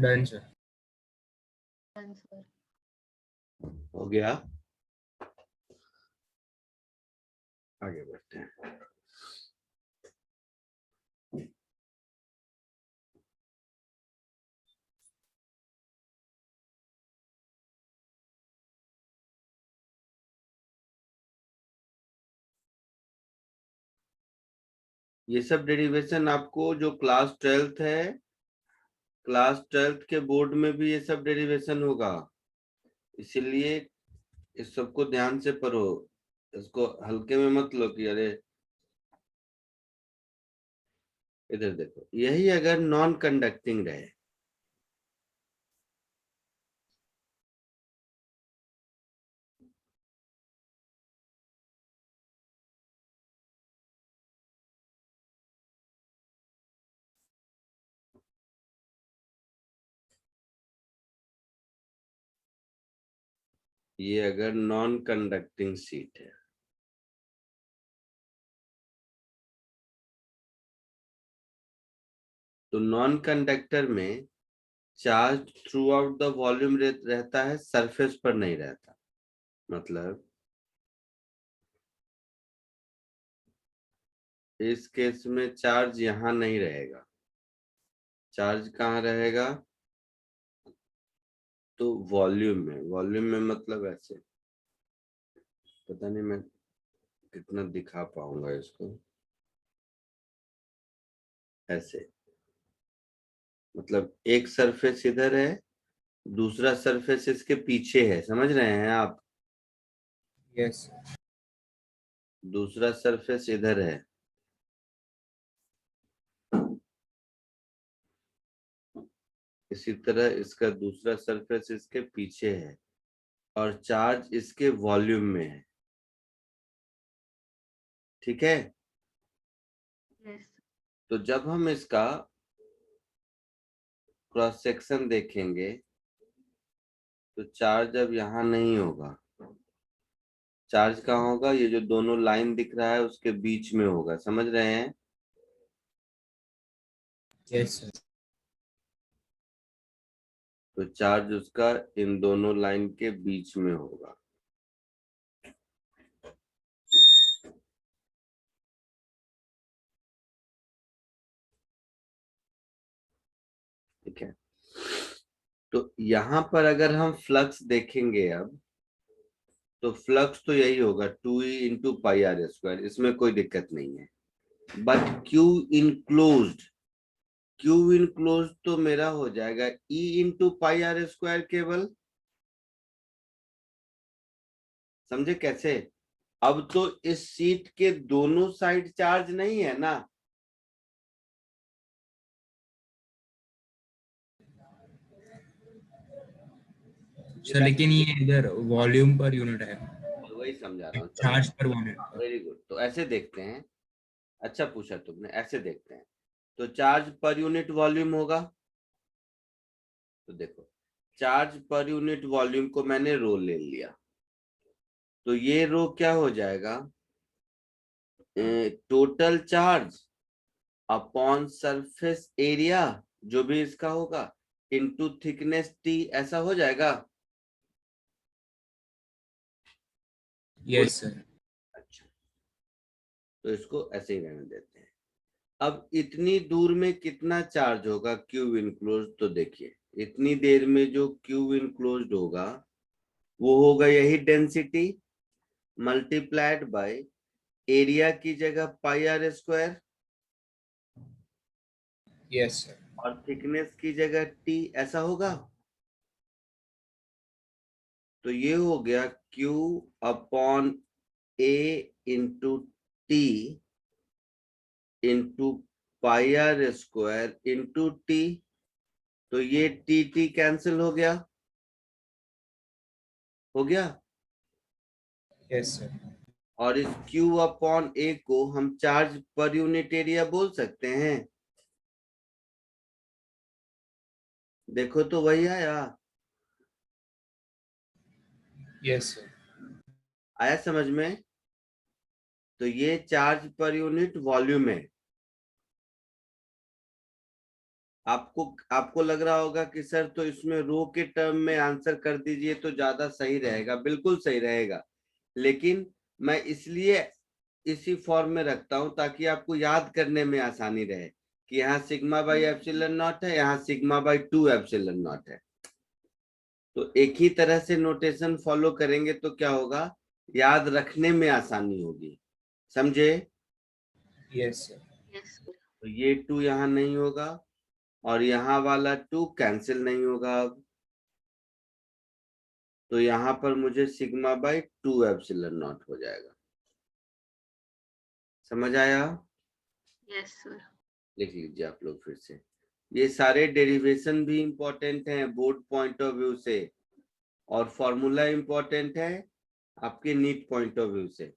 Speaker 3: डन सर।
Speaker 2: Done, sir.
Speaker 1: हो गया, आगे बढ़ते हैं। ये सब डेरिवेशन आपको जो क्लास 12th है, क्लास 12th के बोर्ड में भी ये सब डेरिवेशन होगा, इसीलिए इस सबको ध्यान से पढ़ो, इसको हल्के में मत लो कि अरे। इधर देखो, यही अगर नॉन कंडक्टिंग रहे, ये अगर नॉन कंडक्टिंग शीट है, तो नॉन कंडक्टर में charge through out the volume रहता है, सरफेस पर नहीं रहता। मतलब इस केस में चार्ज यहाँ नहीं रहेगा, चार्ज कहाँ रहेगा, तो वॉल्यूम में। वॉल्यूम में मतलब ऐसे, पता नहीं मैं कितना दिखा पाऊंगा इसको, ऐसे। मतलब एक सरफेस इधर है, दूसरा सरफेस इसके पीछे है, समझ रहे हैं आप?
Speaker 3: यस।
Speaker 1: दूसरा सरफेस इधर है, इसी तरह इसका दूसरा सरफेस इसके पीछे है, और चार्ज इसके वॉल्यूम में है, ठीक है?
Speaker 2: Yes.
Speaker 1: तो जब हम इसका क्रॉस सेक्शन देखेंगे तो चार्ज अब यहाँ नहीं होगा, चार्ज कहाँ होगा, ये जो दोनों लाइन दिख रहा है उसके बीच में होगा, समझ रहे हैं?
Speaker 3: Yes sir.
Speaker 1: तो चार्ज उसका इन दोनों लाइन के बीच में होगा। ठीक है, तो यहाँ पर अगर हम फ्लक्स देखेंगे अब, तो फ्लक्स तो यही होगा 2E into pi are square, इसमें कोई दिक्कत नहीं है। बट क्यू इनक्लोज तो मेरा हो जाएगा E into pi are square केवल, समझे कैसे? अब तो इस शीट के दोनों साइड चार्ज नहीं है ना,
Speaker 3: सर लेकिन ये इधर वॉल्यूम पर यूनिट है,
Speaker 1: वही समझा रहा हूँ।
Speaker 3: Charge per unit.
Speaker 1: Very good, तो ऐसे देखते हैं, अच्छा पूछा तुमने, ऐसे देखते हैं। तो चार्ज पर यूनिट वॉल्यूम होगा, तो देखो चार्ज पर यूनिट वॉल्यूम को मैंने रो ले लिया, तो ये रो क्या हो जाएगा, total charge upon surface area जो भी इसका होगा इनटू थिकनेस टी, ऐसा हो जाएगा।
Speaker 3: Yes sir.
Speaker 1: अच्छा, तो इसको ऐसे ही रहने देते हैं। अब इतनी दूर में कितना चार्ज होगा क्यू इनक्लोज, तो देखिए इतनी देर में जो क्यू इनक्लोज होगा वो होगा यही डेंसिटी मल्टीप्लाइड बाय एरिया की जगह पाई आर स्क्वायर,
Speaker 3: यस सर।
Speaker 1: और थिकनेस की जगह टी, ऐसा होगा। तो ये हो गया Q upon A into T into pi are square into T, तो ये टी कैंसिल हो गया, हो गया।
Speaker 3: Yes sir.
Speaker 1: और इस Q अपॉन A को हम चार्ज पर यूनिट एरिया बोल सकते हैं, देखो तो वही आया,
Speaker 3: यस सर।
Speaker 1: आया समझ में? तो ये चार्ज पर यूनिट वॉल्यूम है, आपको आपको लग रहा होगा कि सर तो इसमें रो के टर्म में आंसर कर दीजिए तो ज्यादा सही रहेगा, बिल्कुल सही रहेगा, लेकिन मैं इसलिए इसी फॉर्म में रखता हूं ताकि आपको याद करने में आसानी रहे कि यहाँ सिग्मा बाई एप्सिलन नॉट है, यहाँ सिग्मा बाई 2 एप्सिलन नॉट है। तो एक ही तरह से नोटेशन फॉलो करेंगे तो क्या होगा, याद रखने में आसानी होगी, समझे?
Speaker 3: Yes sir.
Speaker 2: Yes, sir.
Speaker 1: तो ये 2 यहाँ नहीं होगा और यहाँ वाला 2 कैंसिल नहीं होगा अब, तो यहाँ पर मुझे सिग्मा बाई 2 एप्सिलन नॉट हो जाएगा। समझ आया?
Speaker 2: Yes, sir.
Speaker 1: लिख लीजिए आप लोग फिर से। ये सारे डेरिवेशन भी इंपॉर्टेंट हैं बोर्ड पॉइंट ऑफ व्यू से, और फॉर्मूला इंपॉर्टेंट है आपके नीट पॉइंट ऑफ व्यू से।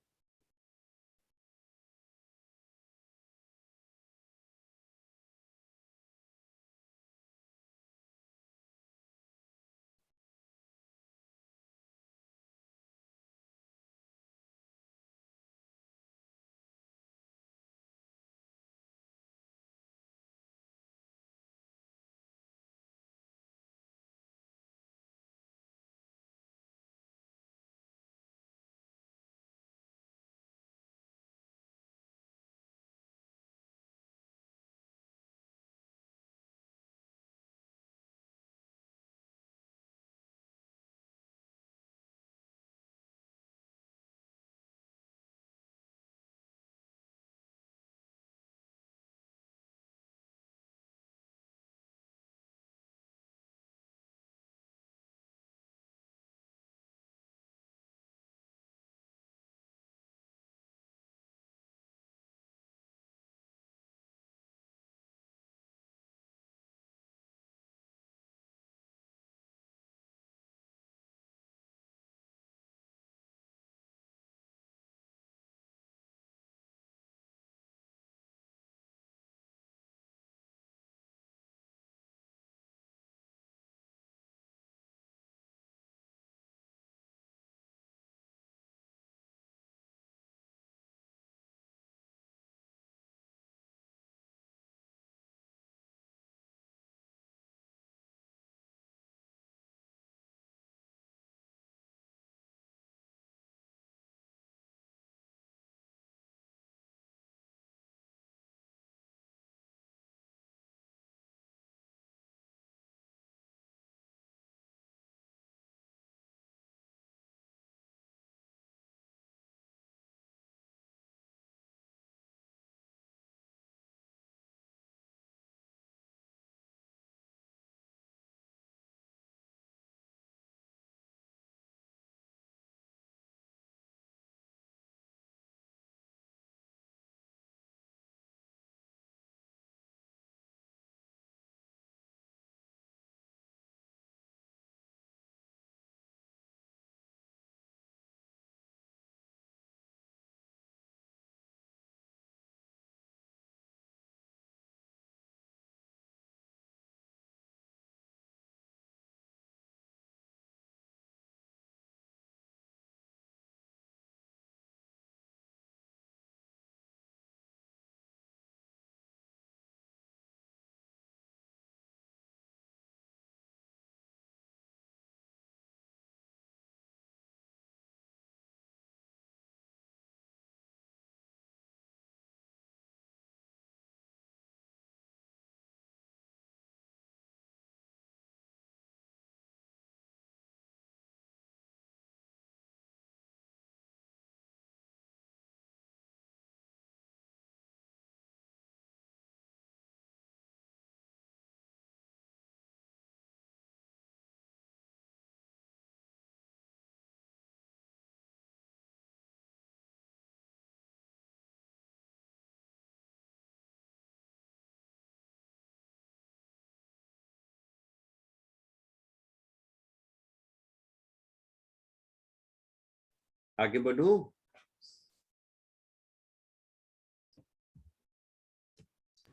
Speaker 1: आगे बढ़ूं?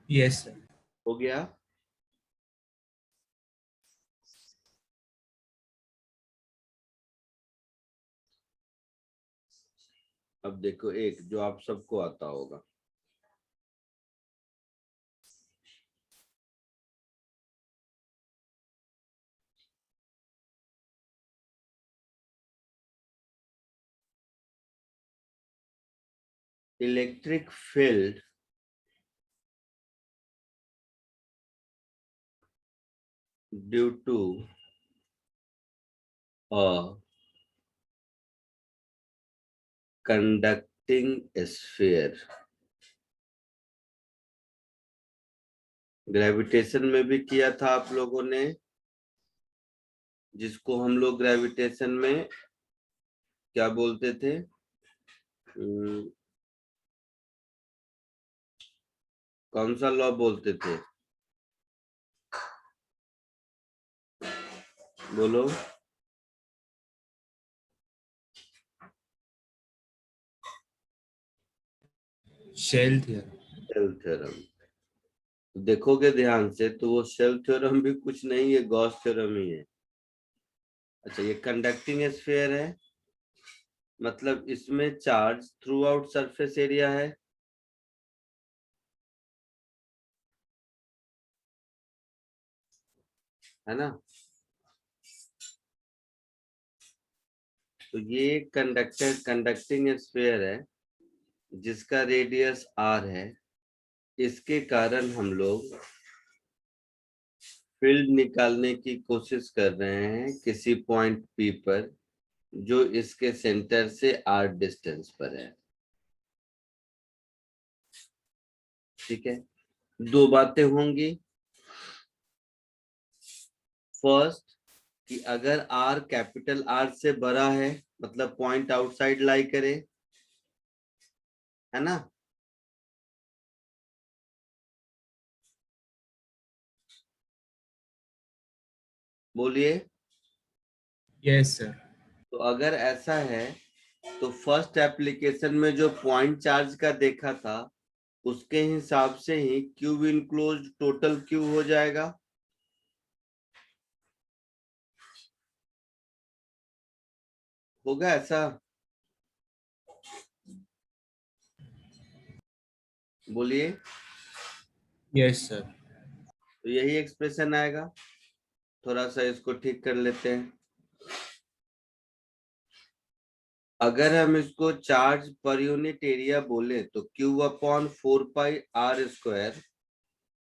Speaker 3: Yes sir.
Speaker 1: हो गया? अब देखो एक जो आप सबको आता होगा, electric field due to a conducting sphere. Gravitation में भी किया था आप लोगों ने, जिसको हम लोग ग्रेविटेशन में क्या बोलते थे? कौन सा लॉ बोलते थे? बोलो।
Speaker 3: Shell theorem.
Speaker 1: Shell theorem. देखोगे ध्यान से तो वो शेल थ्योरम भी कुछ नहीं है, गॉस थ्योरम ही है। अच्छा, ये कंडक्टिंग स्फीयर है, मतलब इसमें charge through out surface area है ना? तो ये कंडक्टिंग स्फीयर है जिसका रेडियस r है। इसके कारण हम लोग फील्ड निकालने की कोशिश कर रहे हैं किसी पॉइंट P पर, जो इसके सेंटर से r डिस्टेंस पर है। ठीक है, दो बातें होंगी। फर्स्ट, कि अगर r कैपिटल R से बड़ा है, मतलब पॉइंट आउटसाइड लाई करे, है ना? बोलिए।
Speaker 3: Yes sir.
Speaker 1: तो अगर ऐसा है तो फर्स्ट एप्लीकेशन में जो पॉइंट चार्ज का देखा था उसके हिसाब से ही क्यूब इनक्लोज्ड टोटल क्यूब हो जाएगा। होगा ऐसा? बोलिए।
Speaker 3: Yes sir.
Speaker 1: तो यही एक्सप्रेशन आएगा। थोड़ा सा इसको ठीक कर लेते हैं। अगर हम इसको चार्ज पर यूनिट एरिया बोले तो Q upon 4πr²,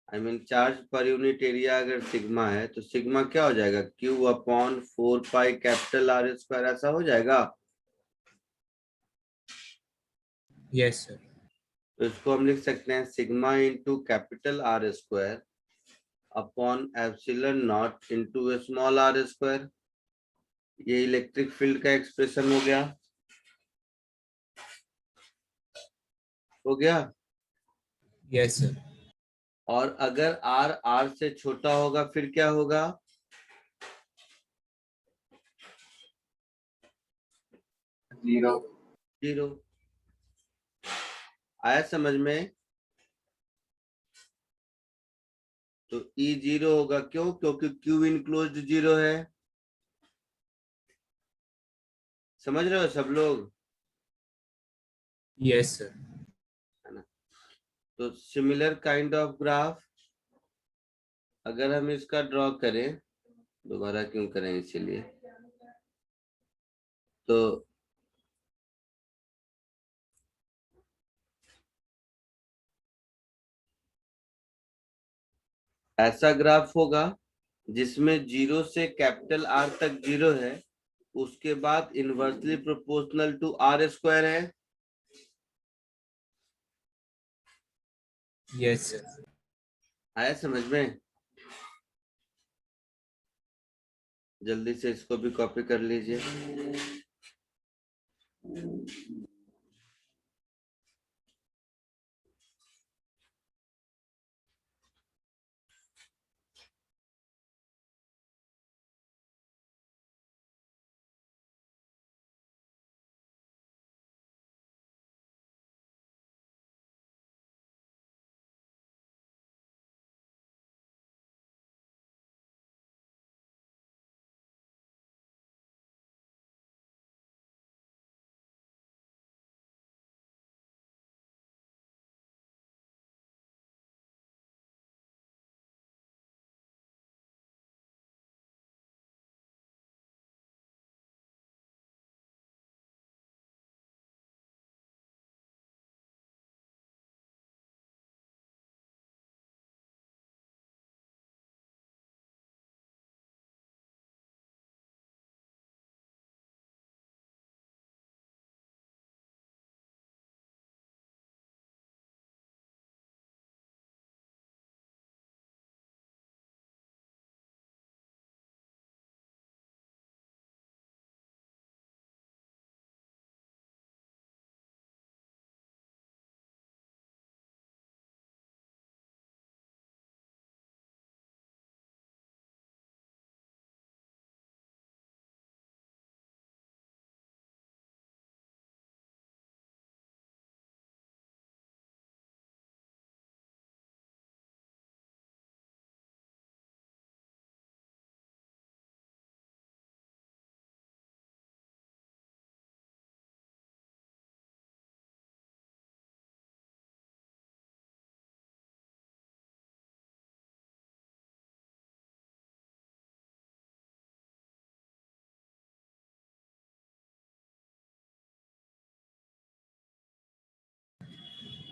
Speaker 1: I mean charge per unit area अगर सिग्मा है तो सिग्मा क्या हो जाएगा? क्यू अपॉन 4πR², ऐसा हो जाएगा।
Speaker 3: Yes sir.
Speaker 1: तो इसको हम लिख सकते हैं sigma into R² upon epsilon naught into r²। ये इलेक्ट्रिक फील्ड का एक्सप्रेशन हो गया। हो गया।
Speaker 3: Yes sir.
Speaker 1: और अगर r से छोटा होगा फिर क्या होगा?
Speaker 4: जीरो।
Speaker 1: जीरो। आया समझ में? तो E जीरो होगा, क्यों? क्योंकि क्यू इनक्लोज्ड जीरो है। समझ रहे हो सब लोग?
Speaker 3: Yes sir.
Speaker 1: है ना? तो सिमिलर काइंड ऑफ ग्राफ अगर हम इसका ड्रॉ करें, दोबारा क्यों करें, इसीलिए तो ऐसा ग्राफ होगा जिसमें जीरो से कैपिटल R तक जीरो है, उसके बाद इनवर्सली प्रोपोर्शनल टू R² है।
Speaker 3: Yes sir.
Speaker 1: आया समझ में? जल्दी से इसको भी कॉपी कर लीजिए।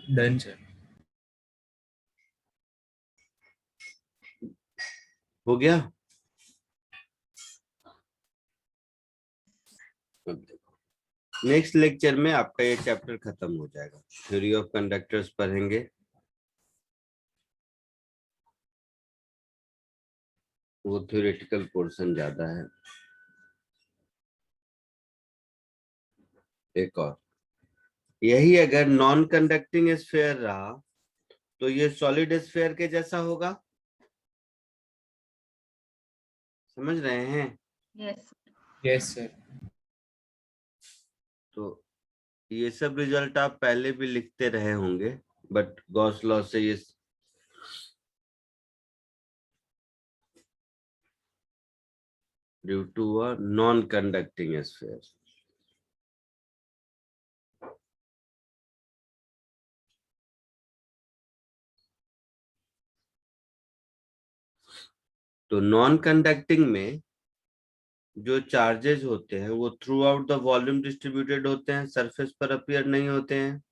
Speaker 3: Done sir.
Speaker 1: हो गया। अब देखो नेक्स्ट लेक्चर में आपका ये चैप्टर खत्म हो जाएगा, थ्योरी ऑफ कंडक्टर्स पढ़ेंगे। वो थ्योरेटिकल पोर्शन ज्यादा है। एक और, यही अगर नॉन कंडक्टिंग स्फीयर रहा तो ये सॉलिड स्फीयर के जैसा होगा, समझ रहे हैं?
Speaker 2: Yes.
Speaker 3: Yes sir.
Speaker 1: तो ये सब रिजल्ट आप पहले भी लिखते रहे होंगे, बट गॉस लॉ से ये due to a non conducting sphere. तो नॉन कंडक्टिंग में जो चार्जेस होते हैं वो throughout the volume distributed होते हैं, सरफेस पर अपीयर नहीं होते हैं।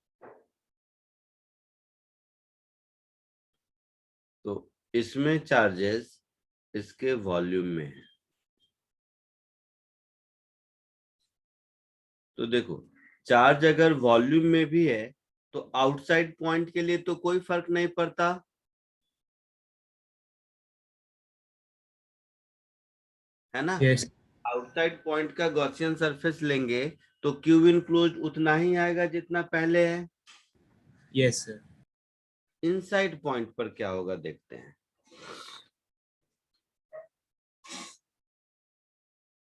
Speaker 1: तो इसमें चार्जेस इसके वॉल्यूम में है। तो देखो चार्ज अगर वॉल्यूम में भी है तो आउटसाइड पॉइंट के लिए तो कोई फर्क नहीं पड़ता, है ना?
Speaker 3: यस।
Speaker 1: आउटसाइड पॉइंट का गॉसियन सरफेस लेंगे तो क्यू इनक्लोज्ड उतना ही आएगा जितना पहले है।
Speaker 3: Yes sir.
Speaker 1: इनसाइड पॉइंट पर क्या होगा देखते हैं।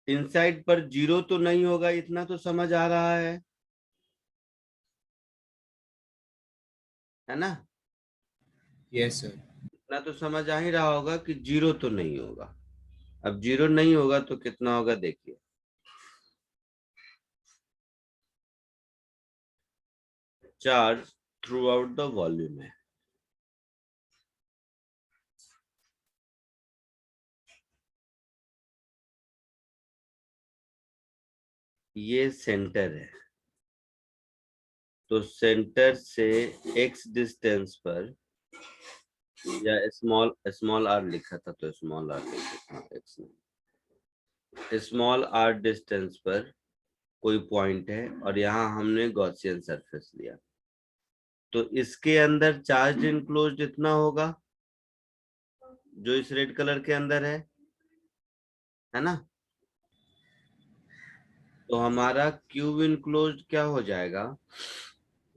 Speaker 1: इनसाइड पर जीरो तो नहीं होगा, इतना तो समझ आ रहा है ना?
Speaker 3: Yes sir.
Speaker 1: इतना तो समझ आ ही रहा होगा कि जीरो तो नहीं होगा। अब जीरो नहीं होगा तो कितना होगा देखिए, charge through out the volume है। ये सेंटर है, तो सेंटर से x डिस्टेंस पर, या स्मॉल स्मॉल r लिखा था तो स्मॉल r लिखा, x नहीं, स्मॉल r डिस्टेंस पर कोई पॉइंट है और यहाँ हमने गॉसियन सरफेस लिया, तो इसके अंदर चार्ज इनक्लोज्ड इतना होगा जो इस रेड कलर के अंदर है ना? तो हमारा क्यूब इनक्लोज्ड क्या हो जाएगा,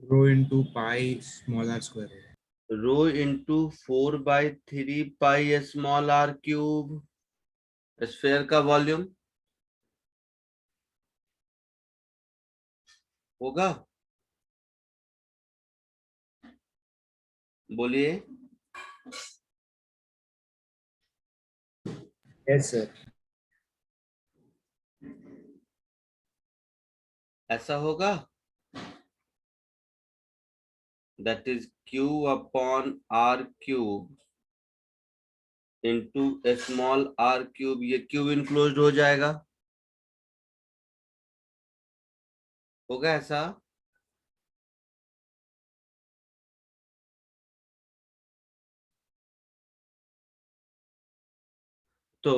Speaker 3: rho into pi small are square.
Speaker 1: Rho into 4/3 pi small r cube, sphere का वॉल्यूम होगा। बोलिए।
Speaker 3: Yes sir.
Speaker 1: ऐसा होगा, that is q upon r cube into a small r cube, ये q इनक्लोज्ड हो जाएगा, होगा ऐसा? तो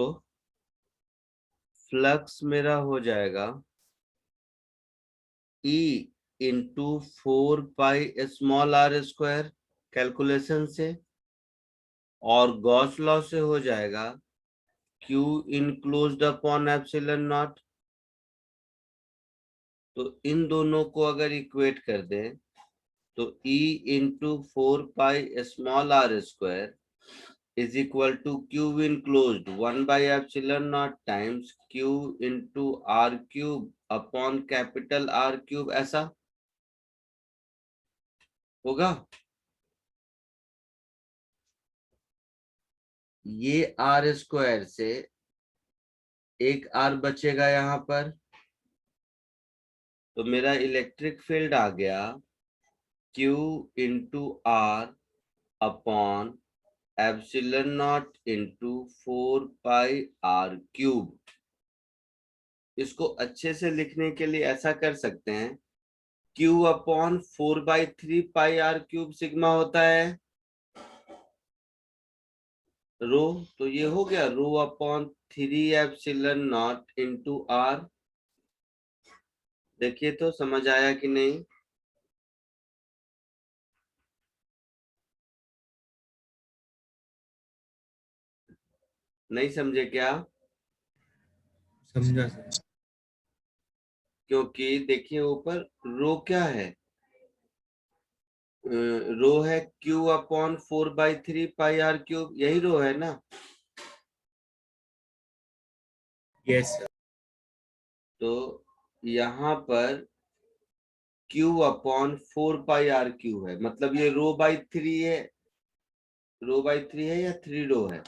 Speaker 1: फ्लक्स मेरा हो जाएगा E इंटू 4 पाई स्मॉल r स्क्वायर कैलकुलेशन से, और गॉस लॉ से हो जाएगा Q enclosed upon epsilon naught. तो इन दोनों को अगर इक्वेट कर दें तो E into 4 pi small r square is equal to Q enclosed 1/epsilon naught times Q into R cube upon capital R cube, ऐसा होगा। ये R स्क्वायर से एक R बचेगा यहाँ पर, तो मेरा इलेक्ट्रिक फील्ड आ गया Q into R upon epsilon naught into 4 पाई R क्यूब। इसको अच्छे से लिखने के लिए ऐसा कर सकते हैं Q upon 4/3 pi R cube sigma होता है रो, तो ये हो गया rho upon 3 epsilon naught into R. देखिए तो समझ आया कि नहीं? नहीं समझे क्या?
Speaker 3: समझा सर।
Speaker 1: क्योंकि देखिए ऊपर रो क्या है, रो है Q upon 4/3 pi R cube, यही रो है ना।
Speaker 3: Yes sir.
Speaker 1: तो यहाँ पर Q upon 4 pi R cube है, मतलब ये रो बाई 3 है, रो बाई 3 है या 3 रो है?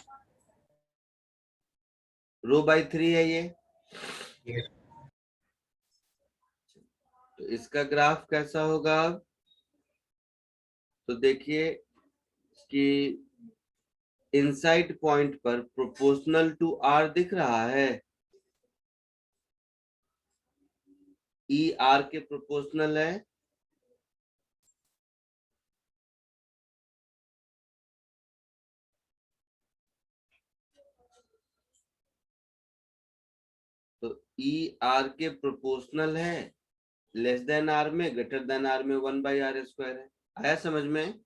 Speaker 1: रो बाई 3 है ये।
Speaker 3: Yes.
Speaker 1: तो इसका ग्राफ कैसा होगा? तो देखिए कि इनसाइड पॉइंट पर प्रोपोर्शनल टू आर दिख रहा है, ई आर के प्रोपोर्शनल है। तो ई आर के प्रोपोर्शनल है, लेस देन आर में, ग्रेटर देन आर में 1/r² है। आया समझ में?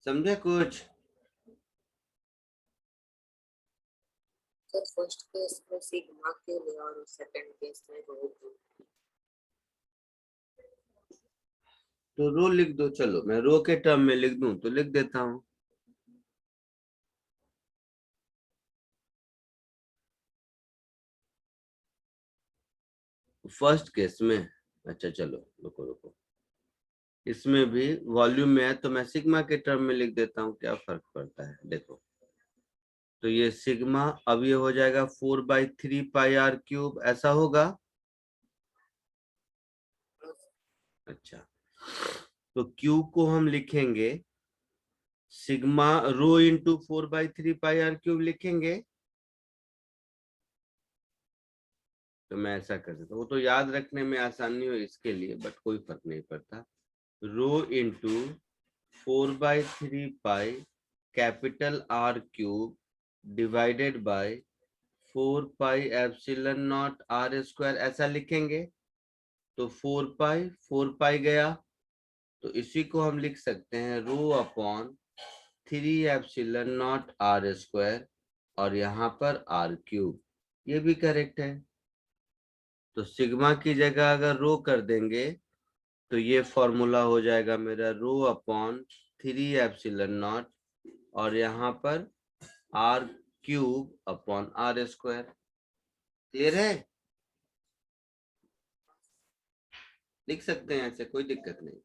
Speaker 1: समझे कुछ?
Speaker 4: सर फर्स्ट केस में सिग्मा के लिए और सेकंड केस में रो।
Speaker 1: तो रो लिख दो, चलो मैं रो के टर्म में लिख दूं तो लिख देता हूं। फर्स्ट केस में, अच्छा चलो रुको रुको, इसमें भी वॉल्यूम में है तो मैं सिग्मा के टर्म में लिख देता हूँ, क्या फर्क पड़ता है। देखो तो ये सिग्मा अब ये हो जाएगा 4/3 पाई आर क्यूब, ऐसा होगा। अच्छा, तो Q को हम लिखेंगे sigma rho into 4/3 pi R cube लिखेंगे। तो मैं ऐसा कर सकता हूँ, वो तो याद रखने में आसानी हो इसके लिए, बट कोई फर्क नहीं पड़ता। Rho into 4/3 pi capital R cube divided by 4 pi epsilon naught r², ऐसा लिखेंगे। तो 4 पाई गया, तो इसी को हम लिख सकते हैं रो अपॉन 3 एप्सिलॉन नॉट r², और यहाँ पर r³, ये भी करेक्ट है। तो सिग्मा की जगह अगर रो कर देंगे तो ये फॉर्मूला हो जाएगा मेरा रो अपॉन 3 एप्सिलॉन नॉट, और यहाँ पर r³ अपॉन r²। क्लियर है? लिख सकते हैं ऐसे, कोई दिक्कत नहीं।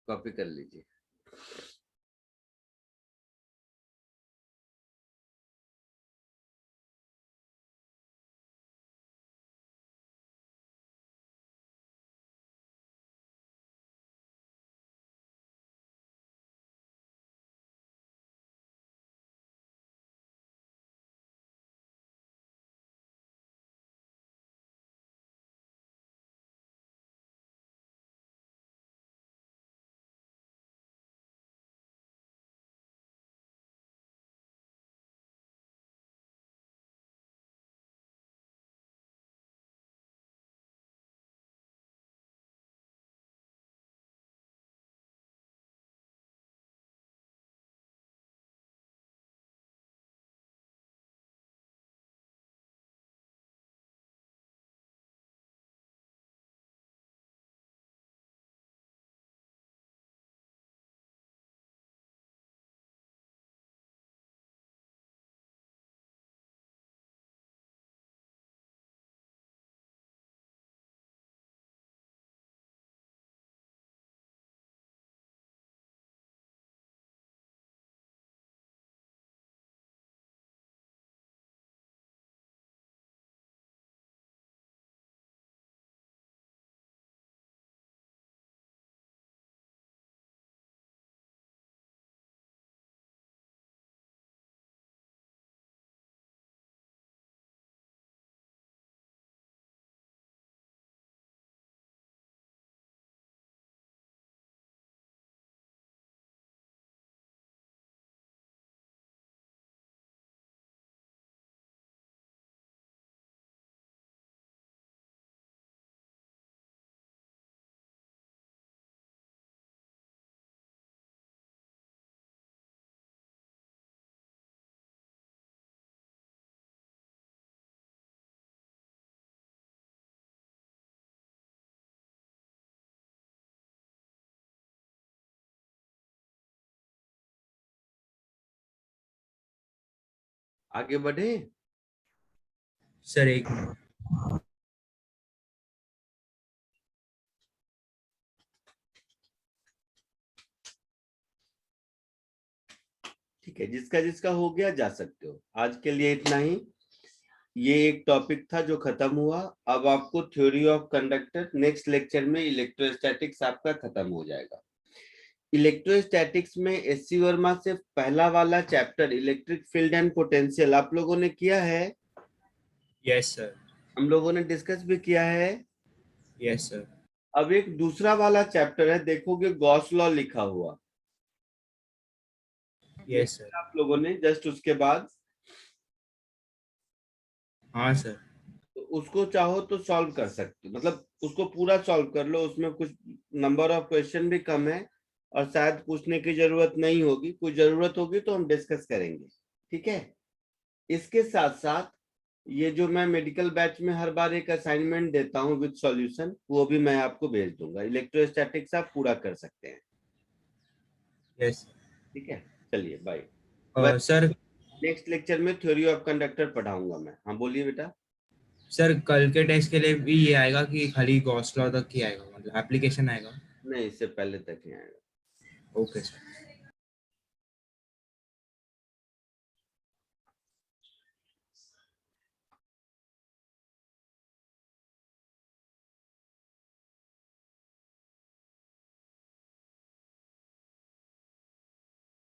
Speaker 1: कॉपी कर लीजिए। आगे बढ़े।
Speaker 3: सर एक मिनट।
Speaker 1: ठीक है, जिसका जिसका हो गया जा सकते हो। आज के लिए इतना ही। ये एक टॉपिक था जो खत्म हुआ। अब आपको theory of conductor, next lecture में इलेक्ट्रोस्टैटिक्स आपका खत्म हो जाएगा। इलेक्ट्रोस्टैटिक्स में एससी वर्मा से पहला वाला chapter electric field and potential आप लोगों ने किया है।
Speaker 3: Yes sir.
Speaker 1: हम लोगों ने डिस्कस भी किया है।
Speaker 3: Yes sir.
Speaker 1: अब एक दूसरा वाला चैप्टर है, देखोगे गॉस लॉ लिखा हुआ।
Speaker 3: Yes sir.
Speaker 1: आप लोगों ने जस्ट उसके बाद,
Speaker 3: हाँ सर।
Speaker 1: तो उसको चाहो तो सॉल्व कर सकते हो, मतलब उसको पूरा सॉल्व कर लो। उसमें कुछ नंबर ऑफ क्वेश्चन भी कम है और शायद पूछने की जरूरत नहीं होगी। कोई जरूरत होगी तो हम डिस्कस करेंगे, ठीक है। इसके साथ साथ ये जो मैं मेडिकल बैच में हर बार एक असाइनमेंट देता हूँ विद सॉल्यूशन, वो भी मैं आपको भेज दूंगा। इलेक्ट्रोस्टैटिक्स आप पूरा कर सकते हैं,
Speaker 3: यस
Speaker 1: ठीक है। चलिए बाय।
Speaker 3: सर।
Speaker 1: नेक्स्ट लेक्चर में थ्योरी ऑफ कंडक्टर पढ़ाऊंगा मैं। हाँ बोलिए बेटा।
Speaker 3: सर कल के टेस्ट के लिए भी ये आएगा कि खाली गॉस लॉ तक ही आएगा, मतलब एप्लीकेशन आएगा?
Speaker 1: नहीं, इससे पहले तक नहीं आएगा।
Speaker 3: Okay sir.